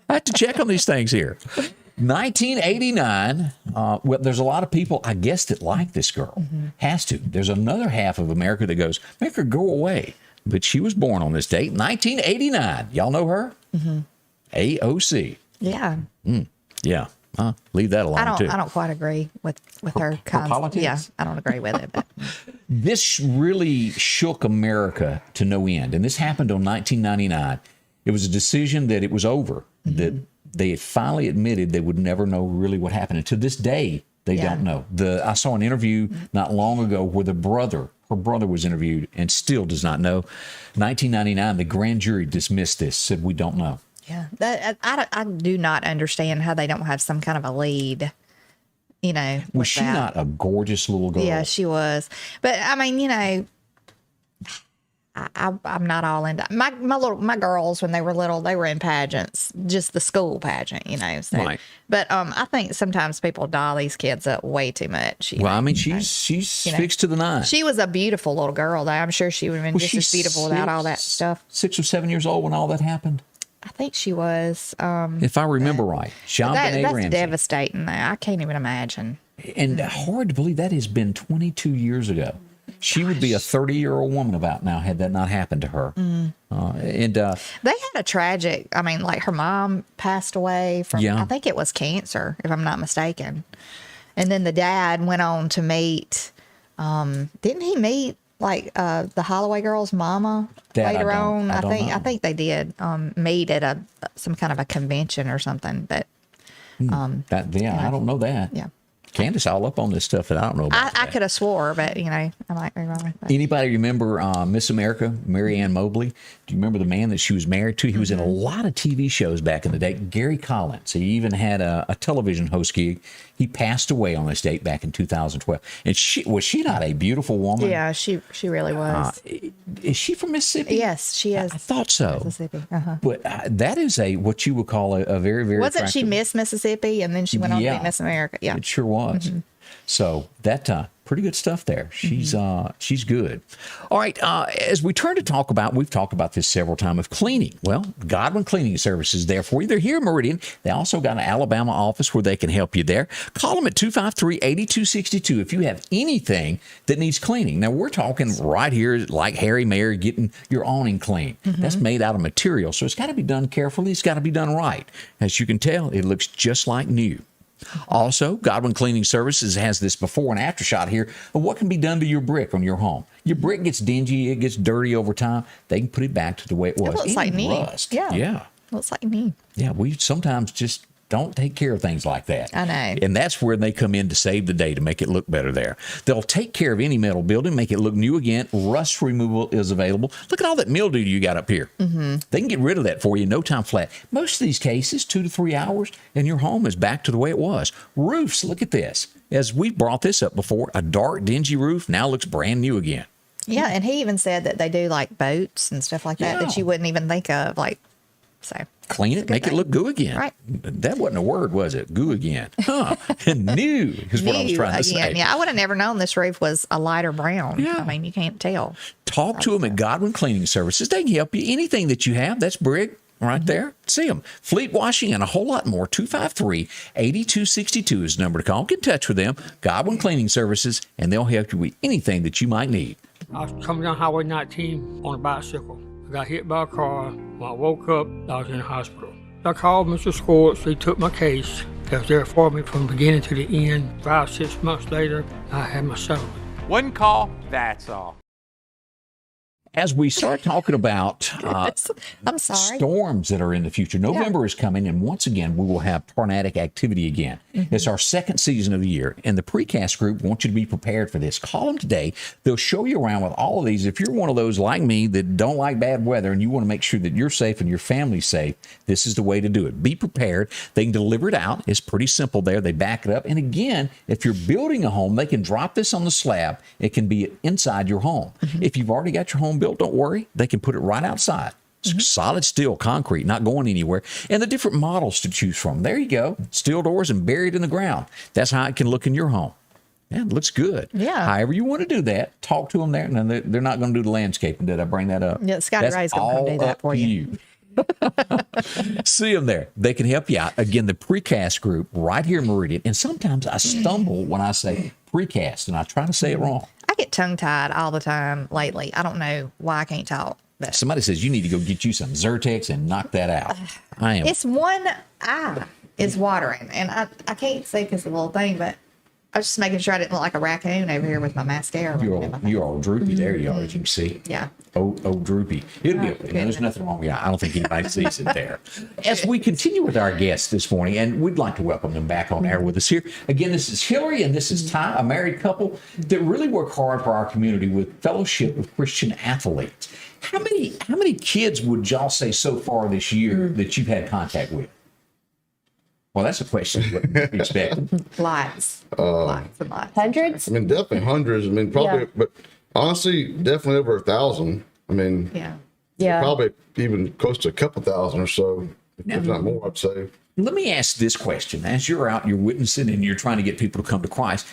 I have to check on these things here. 1989. Well, there's a lot of people, I guess, that like this girl. Has to. There's another half of America that goes, make her go away. But she was born on this date, 1989. Y'all know her? AOC. Yeah. Yeah. Leave that alone, too. I don't quite agree with her politics. Yeah, I don't agree with it. But. This really shook America to no end. And this happened on 1999. It was a decision that it was over, that they had finally admitted they would never know really what happened. And to this day, they don't know. I saw an interview not long ago where her brother was interviewed and still does not know. 1999, the grand jury dismissed this, said we don't know. Yeah, I do not understand how they don't have some kind of a lead, you know. Was she not a gorgeous little girl? Yeah, she was. But, I mean, you know, I'm not all into my girls when they were little. They were in pageants, just the school pageant, you know. So, Right. But I think sometimes people doll these kids up way too much. Well, I mean, she's fixed to the nine. She was a beautiful little girl, though. I'm sure she would have been just as beautiful without all that stuff. 6 or 7 years old when all that happened, I think she was. if I remember right. That's Ramsey. devastating. Though. I can't even imagine. And hard to believe that has been 22 years ago. She would be a 30-year-old woman about now had that not happened to her. They had a tragic. I mean, like her mom passed away from. Yeah. I think it was cancer, if I'm not mistaken. And then the dad went on to meet. Didn't he meet like the Holloway girl's mama That later on? I don't know. I think they did meet at some kind of a convention or something. But I don't know that. yeah. Candace all up on this stuff that I don't know about. I could have swore, but I might be wrong. But. Anybody remember Miss America, Marianne Mobley? Do you remember the man that she was married to? He was in a lot of TV shows back in the day. Gary Collins. He even had a television host gig. He passed away on this date back in 2012. And was she not a beautiful woman? Yeah, she really was. Is she from Mississippi? Yes, she is. I thought so. Mississippi. But that is what you would call a very, very Wasn't she attractive- Miss Mississippi and then she went on to be Miss America? Yeah. It sure was. So that pretty good stuff there. She's good. All right. As we turn to talk about, we've talked about this several times of cleaning. Well, Godwin Cleaning Services is there for you. They're here in Meridian. They also got an Alabama office where they can help you there. Call them at 253-8262 if you have anything that needs cleaning. Now we're talking right here like Harry Mayer getting your awning clean. That's made out of material, so it's got to be done carefully. It's got to be done right. As you can tell, it looks just like new. Also, Godwin Cleaning Services has this before and after shot here of what can be done to your brick on your home. Your brick gets dingy, it gets dirty over time. They can put it back to the way it was. It looks Even like new. rust. Yeah. Looks like new. Yeah, we sometimes just don't take care of things like that. I know. And that's where they come in to save the day to make it look better there. They'll take care of any metal building, make it look new again. Rust removal is available. Look at all that mildew you got up here. They can get rid of that for you in no time flat. Most of these cases, 2 to 3 hours, and your home is back to the way it was. Roofs, look at this. As we brought this up before, a dark, dingy roof now looks brand new again. Yeah, and he even said that they do like boats and stuff like that you wouldn't even think of. So Clean it, make it look goo again. Right. That wasn't a word, was it? Goo again. Huh. And new is what I was trying to say. Yeah, I would have never known this roof was a lighter brown. Yeah. I mean, you can't tell. Talk to them at Godwin Cleaning Services. They can help you. Anything that you have, that's brick right there. See them. Fleet washing and a whole lot more. 253-8262 is the number to call. Get in touch with them. Godwin Cleaning Services, and they'll help you with anything that you might need. I was coming down Highway 19 on a bicycle. I got hit by a car. When I woke up, I was in the hospital. I called Mr. Swartz. He took my case. He was there for me from the beginning to the end. 5-6 months later, I had my settlement. One call, that's all. As we start talking about I'm sorry. storms that are in the future, November is coming, and once again, we will have tornadic activity again. It's our second season of the year, and the precast group wants you to be prepared for this. Call them today. They'll show you around with all of these. If you're one of those like me that don't like bad weather and you want to make sure that you're safe and your family's safe, this is the way to do it. Be prepared. They can deliver it out. It's pretty simple there. They back it up. And again, if you're building a home, they can drop this on the slab. It can be inside your home. If you've already got your home built, don't worry. They can put it right outside. Solid steel concrete, not going anywhere. And the different models to choose from. There you go. Steel doors and buried in the ground. That's how it can look in your home. Yeah, it looks good. Yeah. However you want to do that, talk to them there. And they're not going to do the landscaping. Did I bring that up? Yeah, Scotty Ray's going to come do that for you. See them there. They can help you out. Again, the precast group right here in Meridian. And sometimes I stumble when I say precast and I try to say it wrong. I get tongue-tied all the time lately. I don't know why I can't talk. But Somebody says you need to go get you some Zyrtex and knock that out. it's one eye is watering, and I can't say it's a little thing, but I was just making sure I didn't look like a raccoon over here with my mascara. You're all droopy. There you are, as you can see. Yeah. Oh, droopy. It'll be okay. There's nothing wrong with you. I don't think anybody sees it there. As we continue with our guests this morning, and we'd like to welcome them back on air with us here. Again, this is Hillary and this is Ty, a married couple that really work hard for our community with fellowship with Christian athletes. How many kids would y'all say so far this year that you've had contact with? Well, that's a question you wouldn't expect. Lots and lots. Hundreds? I mean, definitely hundreds. I mean, probably, Yeah. but honestly, definitely over 1,000. I mean, Yeah. probably even close to a couple thousand or so, if not more, I'd say. Let me ask this question. As you're out, you're witnessing, and you're trying to get people to come to Christ,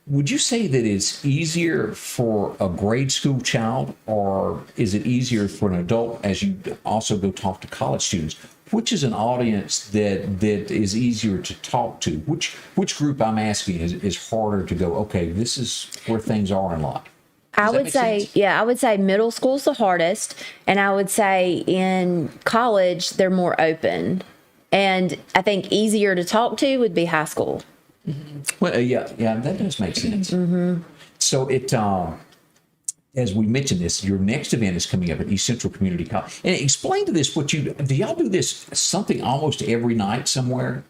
would you say that it's easier for a grade school child, or is it easier for an adult as you also go talk to college students? Which is an audience that is easier to talk to? Which group, I'm asking, is harder to go, okay, this is where things are in life? I would say, I would say middle school's the hardest. And I would say in college, they're more open. And I think easier to talk to would be high school. Well, yeah, that does make sense. So it, as we mentioned this, your next event is coming up at East Central Community College. And explain to this do y'all do this something almost every night somewhere?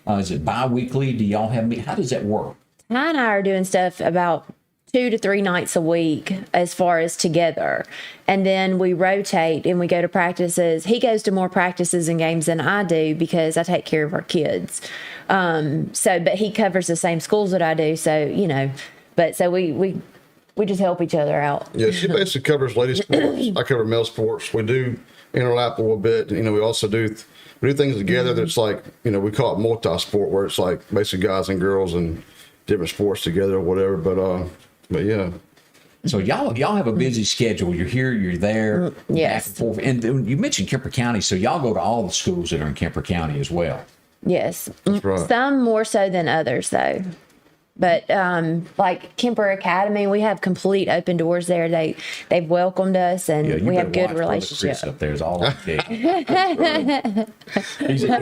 Is it bi-weekly? Do y'all have how does that work? Ty and I are doing stuff about 2 to 3 nights a week as far as together. And then we rotate and we go to practices. He goes to more practices and games than I do because I take care of our kids. But he covers the same schools that I do. So, so we just help each other out. Yeah, she basically covers ladies sports. I cover male sports. We do interlap a little bit. We also do things together that's like, we call it multi-sport, where it's like basically guys and girls and different sports together or whatever. But yeah. So y'all have a busy schedule. You're here, you're there, yes. back and forth. And you mentioned Kemper County, so y'all go to all the schools that are in Kemper County as well. Yes. That's right. Some more so than others, though. But like Kemper Academy, we have complete open doors there. They've welcomed us, and we have good relationships. Up there is all I think. We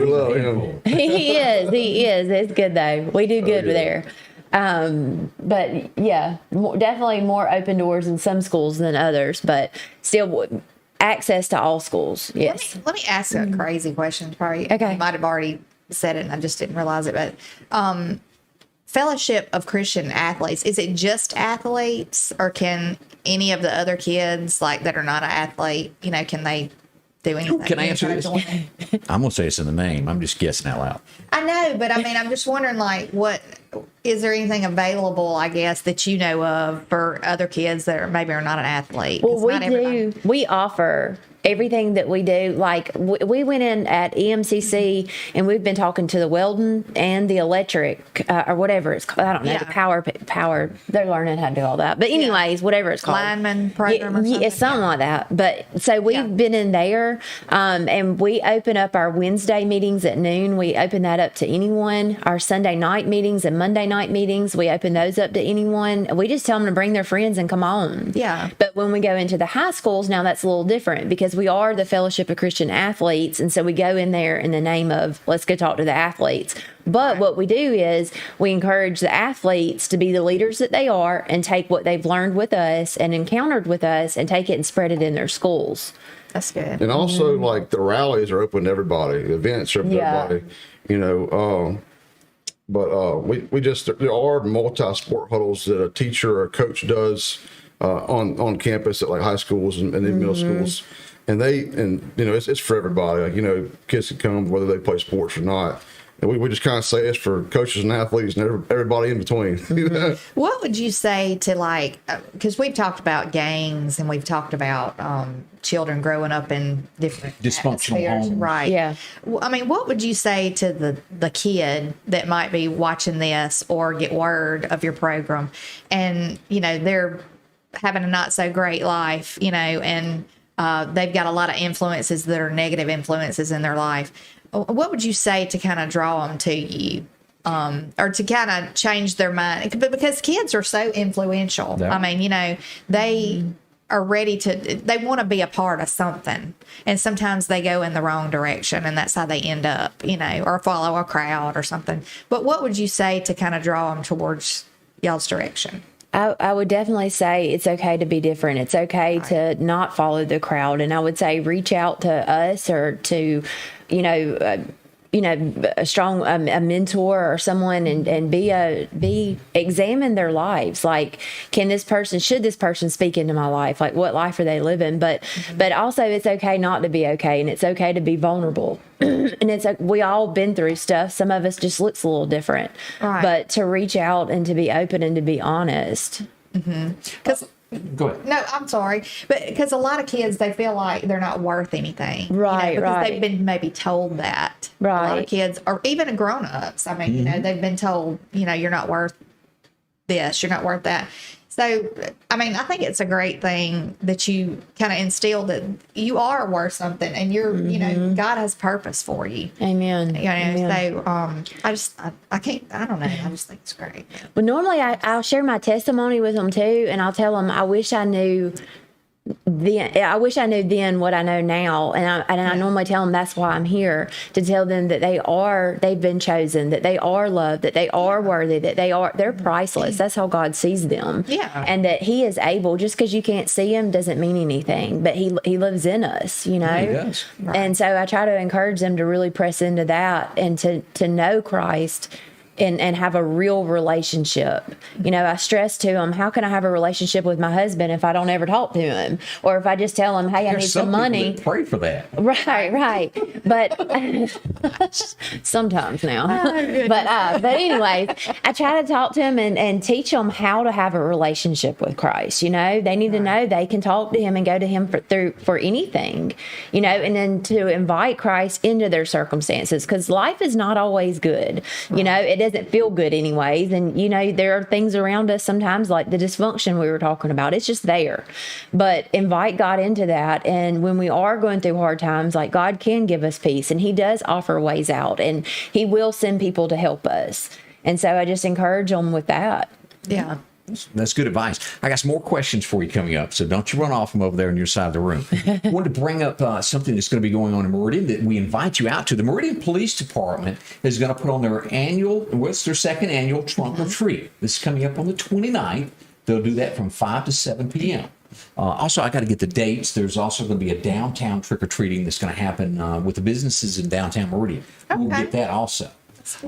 love him. He is. It's good though. We do good there. But yeah, definitely more open doors in some schools than others, but still access to all schools. Yes. Let me ask a crazy question. Probably Okay. you might have already said it and I just didn't realize it, but Fellowship of Christian Athletes, is it just athletes, or can any of the other kids like that are not an athlete, can they do anything? Can I answer this? I'm going to say it's in the name. I'm just guessing out loud. I know, but I mean, I'm just wondering, like, what is there anything available, I guess, that you know of for other kids that are maybe are not an athlete? Well, we do. We offer everything that we do. Like we went in at EMCC and we've been talking to the welding and the electric or whatever it's called. I don't know, the power. They're learning how to do all that. But anyways, whatever it's called. Lineman program or something? Yeah, something like that. But so we've been in there and we open up our Wednesday meetings at noon. We open that up to anyone. Our Sunday night meetings and Monday night meetings, we open those up to anyone. We just tell them to bring their friends and come on. Yeah. But when we go into the high schools, now that's a little different because we are the Fellowship of Christian Athletes. And so we go in there in the name of, let's go talk to the athletes. But what we do is we encourage the athletes to be the leaders that they are and take what they've learned with us and encountered with us and take it and spread it in their schools. That's good. And also, like, the rallies are open to everybody. The events are open to everybody. But we just, there are multi-sport huddles that a teacher or a coach does on campus at like high schools and in middle schools. And it's for everybody. Like, kids can come whether they play sports or not. And we just kind of say it's for coaches and athletes and everybody in between. What would you say to, like, because we've talked about gangs and we've talked about children growing up in different dysfunctional homes. Right. Yeah. I mean, what would you say to the kid that might be watching this or get word of your program and, they're having a not so great life, and they've got a lot of influences that are negative influences in their life. What would you say to kind of draw them to you or to kind of change their mind? Because kids are so influential. Yeah. I mean, they are ready they want to be a part of something. And sometimes they go in the wrong direction and that's how they end up, or follow a crowd or something. But what would you say to kind of draw them towards y'all's direction? I would definitely say it's okay to be different. It's okay to not follow the crowd. And I would say reach out to us or to, a strong a mentor or someone and examine their lives. Like, should this person speak into my life? Like, what life are they living? But also it's okay not to be okay, and it's okay to be vulnerable. And it's like we all been through stuff. Some of us just looks a little different, right. But to reach out and to be open and to be honest. Because Go ahead. No, I'm sorry, but because a lot of kids, they feel like they're not worth anything, Right, because right. they've been maybe told that. A lot Right. of kids, or even grown-ups. I mean, they've been told, you're not worth this, you're not worth that. So, I mean, I think it's a great thing that you kind of instill that you are worth something, and you're, God has purpose for you. Amen. Amen. So, I can't, I don't know. I just think it's great. Well, normally I'll share my testimony with them too, and I'll tell them I wish I knew then what I know now, and I normally tell them that's why I'm here, to tell them that they've been chosen, that they are loved, that they are worthy, that they're priceless. That's how God sees them. Yeah. And that He is able. Just because you can't see Him doesn't mean anything, but He lives in us. He does. Right. And so I try to encourage them to really press into that and to know Christ. And have a real relationship. I stress to them, how can I have a relationship with my husband if I don't ever talk to him? Or if I just tell him, hey, I need some money. That pray for that. Right. But sometimes now. But anyways, I try to talk to them and teach them how to have a relationship with Christ. They need to know they can talk to Him and go to Him for anything, and then to invite Christ into their circumstances, because life is not always good. It doesn't feel good anyways. And, there are things around us sometimes, like the dysfunction we were talking about. It's just there. But invite God into that. And when we are going through hard times, like, God can give us peace, and He does offer ways out, and He will send people to help us. And so I just encourage them with that. Yeah. That's good advice. I got some more questions for you coming up, so don't you run off from over there on your side of the room. I wanted to bring up something that's going to be going on in Meridian that we invite you out to. The Meridian Police Department is going to put on their second annual trunk or treat. This is coming up on the 29th. They'll do that from 5 to 7 p.m. Also, I got to get the dates. There's also going to be a downtown trick-or-treating that's going to happen with the businesses in downtown Meridian. Okay. We'll get that also.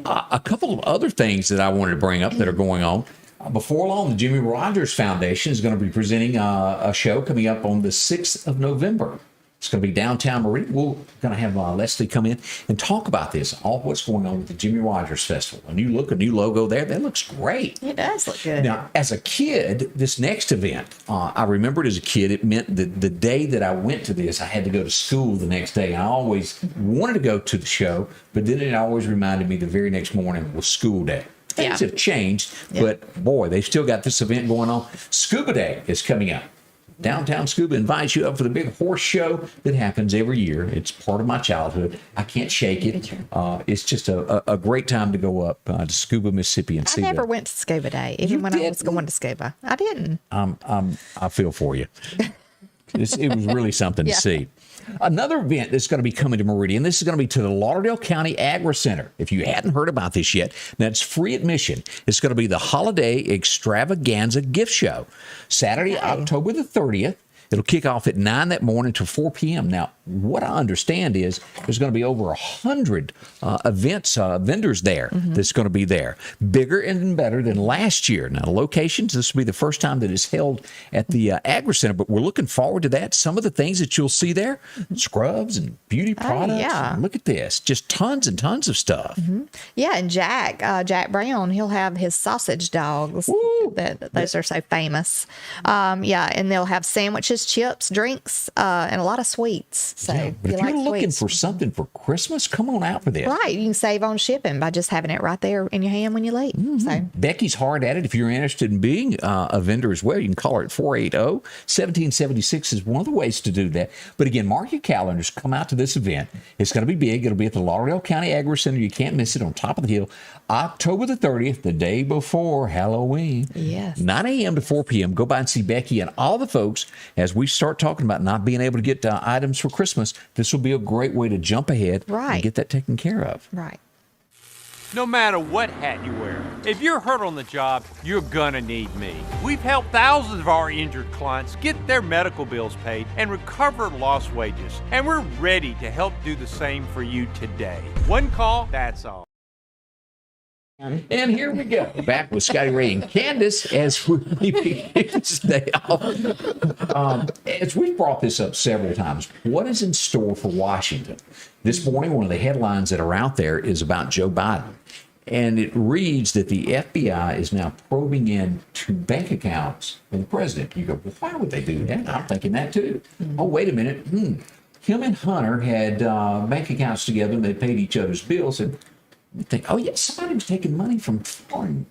A couple of other things that I wanted to bring up that are going on. Before long, the Jimmy Rogers Foundation is going to be presenting a show coming up on the 6th of November. It's going to be downtown Meridian. We're going to have Leslie come in and talk about this, all what's going on with the Jimmy Rogers Festival. A new logo there. That looks great. It does look good. Now, as a kid, this next event, I remembered as a kid, it meant that the day that I went to this, I had to go to school the next day. I always wanted to go to the show, but then it always reminded me the very next morning was school day. Things have changed, but boy, they've still got this event going on. Scuba Day is coming up. Downtown Scuba invites you up for the big horse show that happens every year. It's part of my childhood. I can't shake it. It's just a great time to go up to Scuba, Mississippi, and see. I never went to Scuba Day, even when I was going to Scuba. I didn't. I feel for you. It was really something to see. Another event that's going to be coming to Meridian, this is going to be to the Lauderdale County Agri Center. If you hadn't heard about this yet, that's free admission. It's going to be the Holiday Extravaganza Gift Show, Saturday, October the 30th. It'll kick off at 9 that morning to 4 p.m. Now, what I understand is there's going to be over 100 vendors there that's going to be there. Bigger and better than last year. Now, the locations, this will be the first time that it's held at the Agri Center, but we're looking forward to that. Some of the things that you'll see there, scrubs and beauty products. Yeah. Look at this. Just tons and tons of stuff. Yeah, and Jack Brown, he'll have his sausage dogs. Those are so famous. And they'll have sandwiches, chips, drinks, and a lot of sweets. So but if you're looking for something for Christmas, come on out for this. Right. You can save on shipping by just having it right there in your hand when you leave. So Becky's hard at it. If you're interested in being a vendor as well, you can call her at 480-1776 is one of the ways to do that. But again, mark your calendars. Come out to this event. It's going to be big. It'll be at the Lauderdale County Agri Center. You can't miss it, on top of the hill. October the 30th, the day before Halloween. Yes. 9 a.m. to 4 p.m. Go by and see Becky and all the folks as we start talking about not being able to get items for Christmas. This will be a great way to jump ahead and get that taken care of. Right. No matter what hat you wear, if you're hurt on the job, you're gonna need me. We've helped thousands of our injured clients get their medical bills paid and recover lost wages. And we're ready to help do the same for you today. One call, that's all. And here we go, back with Scotty Ray and Candace as we begin to stay off. As we've brought this up several times, what is in store for Washington? This morning, one of the headlines that are out there is about Joe Biden. And it reads that the FBI is now probing into bank accounts of the president. You go, well, why would they do that? I'm thinking that too. Oh, wait a minute. Him and Hunter had bank accounts together, and they paid each other's bills. And you think, oh, yeah, somebody was taking money from foreign.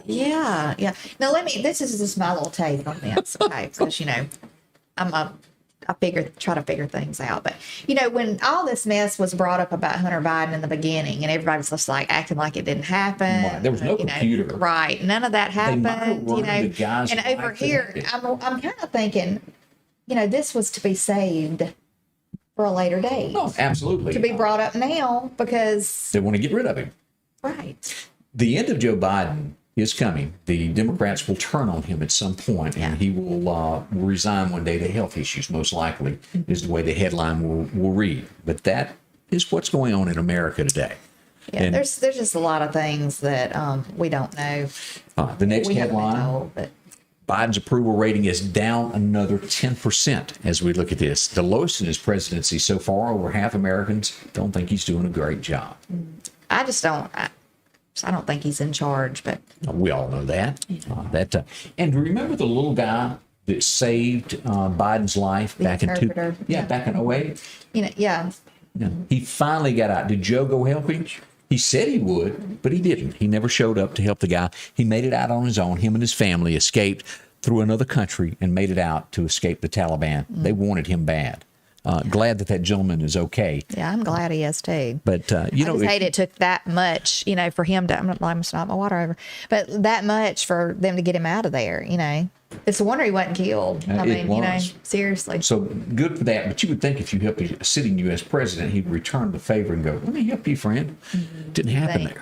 Yeah. Now, this is just my little take on this, okay? Because, try to figure things out. But, when all this mess was brought up about Hunter Biden in the beginning, and everybody was just like acting like it didn't happen. Right. There was no computer. Right. None of that happened, and over here, I'm kind of thinking, this was to be saved for a later date. Oh, absolutely. To be brought up now because they want to get rid of him. Right. The end of Joe Biden is coming. The Democrats will turn on him at some point, and he will resign one day to health issues, most likely, is the way the headline will read. But that is what's going on in America today. Yeah, and there's just a lot of things that we don't know. The next headline, Biden's approval rating is down another 10% as we look at this. The lowest in his presidency so far. Over half Americans don't think he's doing a great job. I just don't. I don't think he's in charge, but we all know that. And remember the little guy that saved Biden's life back in back in 08? Yeah. He finally got out. Did Joe go help him? He said he would, but he didn't. He never showed up to help the guy. He made it out on his own. Him and his family escaped through another country and made it out to escape the Taliban. They wanted him bad. Glad that gentleman is okay. Yeah, I'm glad he is too. But I just hate it took that much, for him to. I'm going to stop my water over, but that much for them to get him out of there. It's a wonder he wasn't killed. I mean, seriously. So good for that. But you would think if you helped a sitting U.S. president, he'd return the favor and go, "Let me help you, friend." Didn't happen there.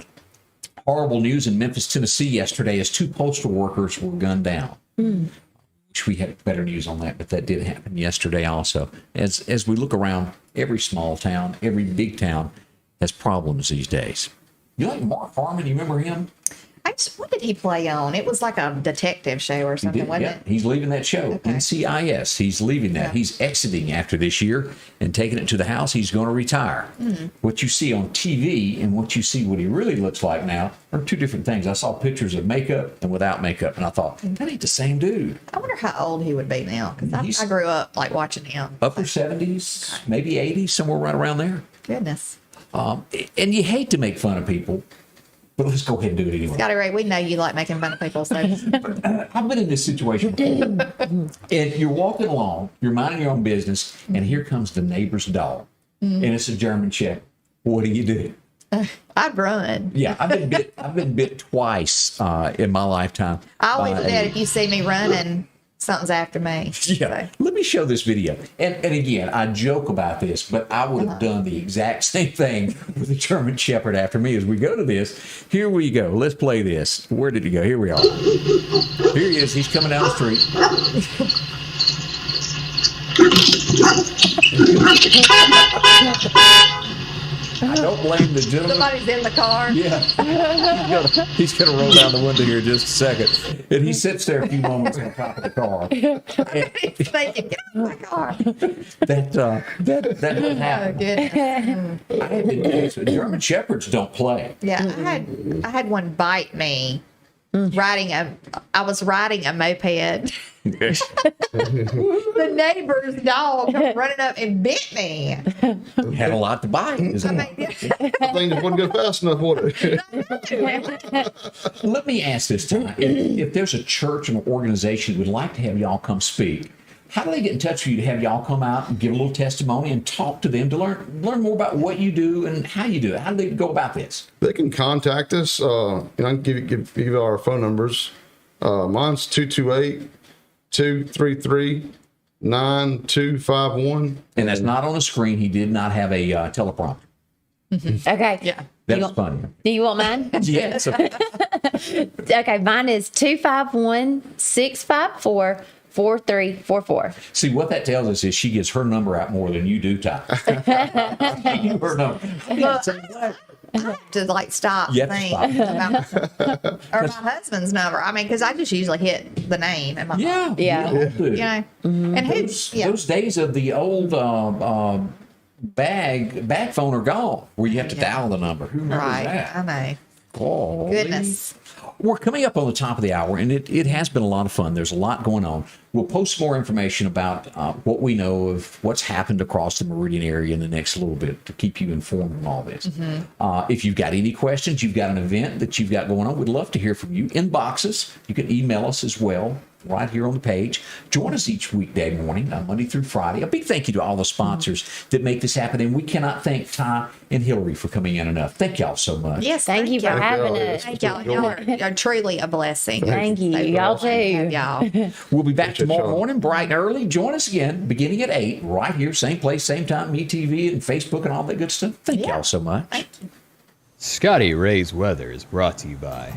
Horrible news in Memphis, Tennessee yesterday as 2 postal workers were gunned down. Wish we had better news on that, but that did happen yesterday also. As we look around, every small town, every big town has problems these days. You like Mark Harmon? You remember him? What did he play on? It was like a detective show or something, wasn't it? He's leaving that show. Okay. NCIS. He's leaving that. Yeah. He's exiting after this year and taking it to the house. He's going to retire. What you see on TV and what you see what he really looks like now are 2 different things. I saw pictures of makeup and without makeup, and I thought, that ain't the same dude. I wonder how old he would be now, because I grew up watching him. Upper 70s, maybe 80s, somewhere right around there. Goodness. And you hate to make fun of people, but let's go ahead and do it anyway. Scotty Ray, we know you like making fun of people. So. I've been in this situation before. And you're walking along, you're minding your own business, and here comes the neighbor's dog. And it's a German Shepherd. What do? I'd run. Yeah, I've been bit twice in my lifetime. I always do that. If you see me running, something's after me. Yeah. So. Let me show this video. And again, I joke about this, but I would have done the exact same thing with the German Shepherd after me. As we go to this, here we go. Let's play this. Where did he go? Here we are. Here he is. He's coming down the street. I don't blame the gentleman. Somebody's in the car. Yeah. He's gonna roll down the window here in just a second. And he sits there a few moments on top of the car. He's thinking, get out of my car. That would happen. I had been, German Shepherds don't play. Yeah, I had one bite me. I was riding a moped. The neighbor's dog come running up and bit me. Had a lot to bite. I think it wouldn't go fast enough, would it? Let me ask this time. If there's a church and an organization that would like to have y'all come speak, how do they get in touch with you to have y'all come out and give a little testimony and talk to them to learn more about what you do and how you do it? How do they go about this? They can contact us. I can give you our phone numbers. Mine's 228-233-9251. And that's not on the screen. He did not have a teleprompter. Okay. Yeah. That's funny. Do you want mine? Yes. Okay, mine is 251-654-4344. See, what that tells us is she gets her number out more than you do, Ty. Her number. I have to stop and think about or my husband's number. I mean, because I just usually hit the name and my phone. And those days of the old bag phone are gone, where you have to dial the number. Who remembers that? I know. Goodness. We're coming up on the top of the hour, and it has been a lot of fun. There's a lot going on. We'll post more information about what we know of what's happened across the Meridian area in the next little bit to keep you informed on all this. If you've got any questions, you've got an event that you've got going on, we'd love to hear from you. Inbox us. You can email us as well, right here on the page. Join us each weekday morning, Monday through Friday. A big thank you to all the sponsors that make this happen. And we cannot thank Ty and Hillary for coming in enough. Thank y'all so much. Yes, Thank you for y'all. having us. Thank y'all. Y'all are truly a blessing. Thank you. Y'all too. Y'all. We'll be back Appreciate tomorrow y'all. morning, bright and early. Join us again, beginning at 8, right here, same place, same time, MeTV and Facebook and all that good stuff. Thank y'all so much. Scotty Ray's Weather is brought to you by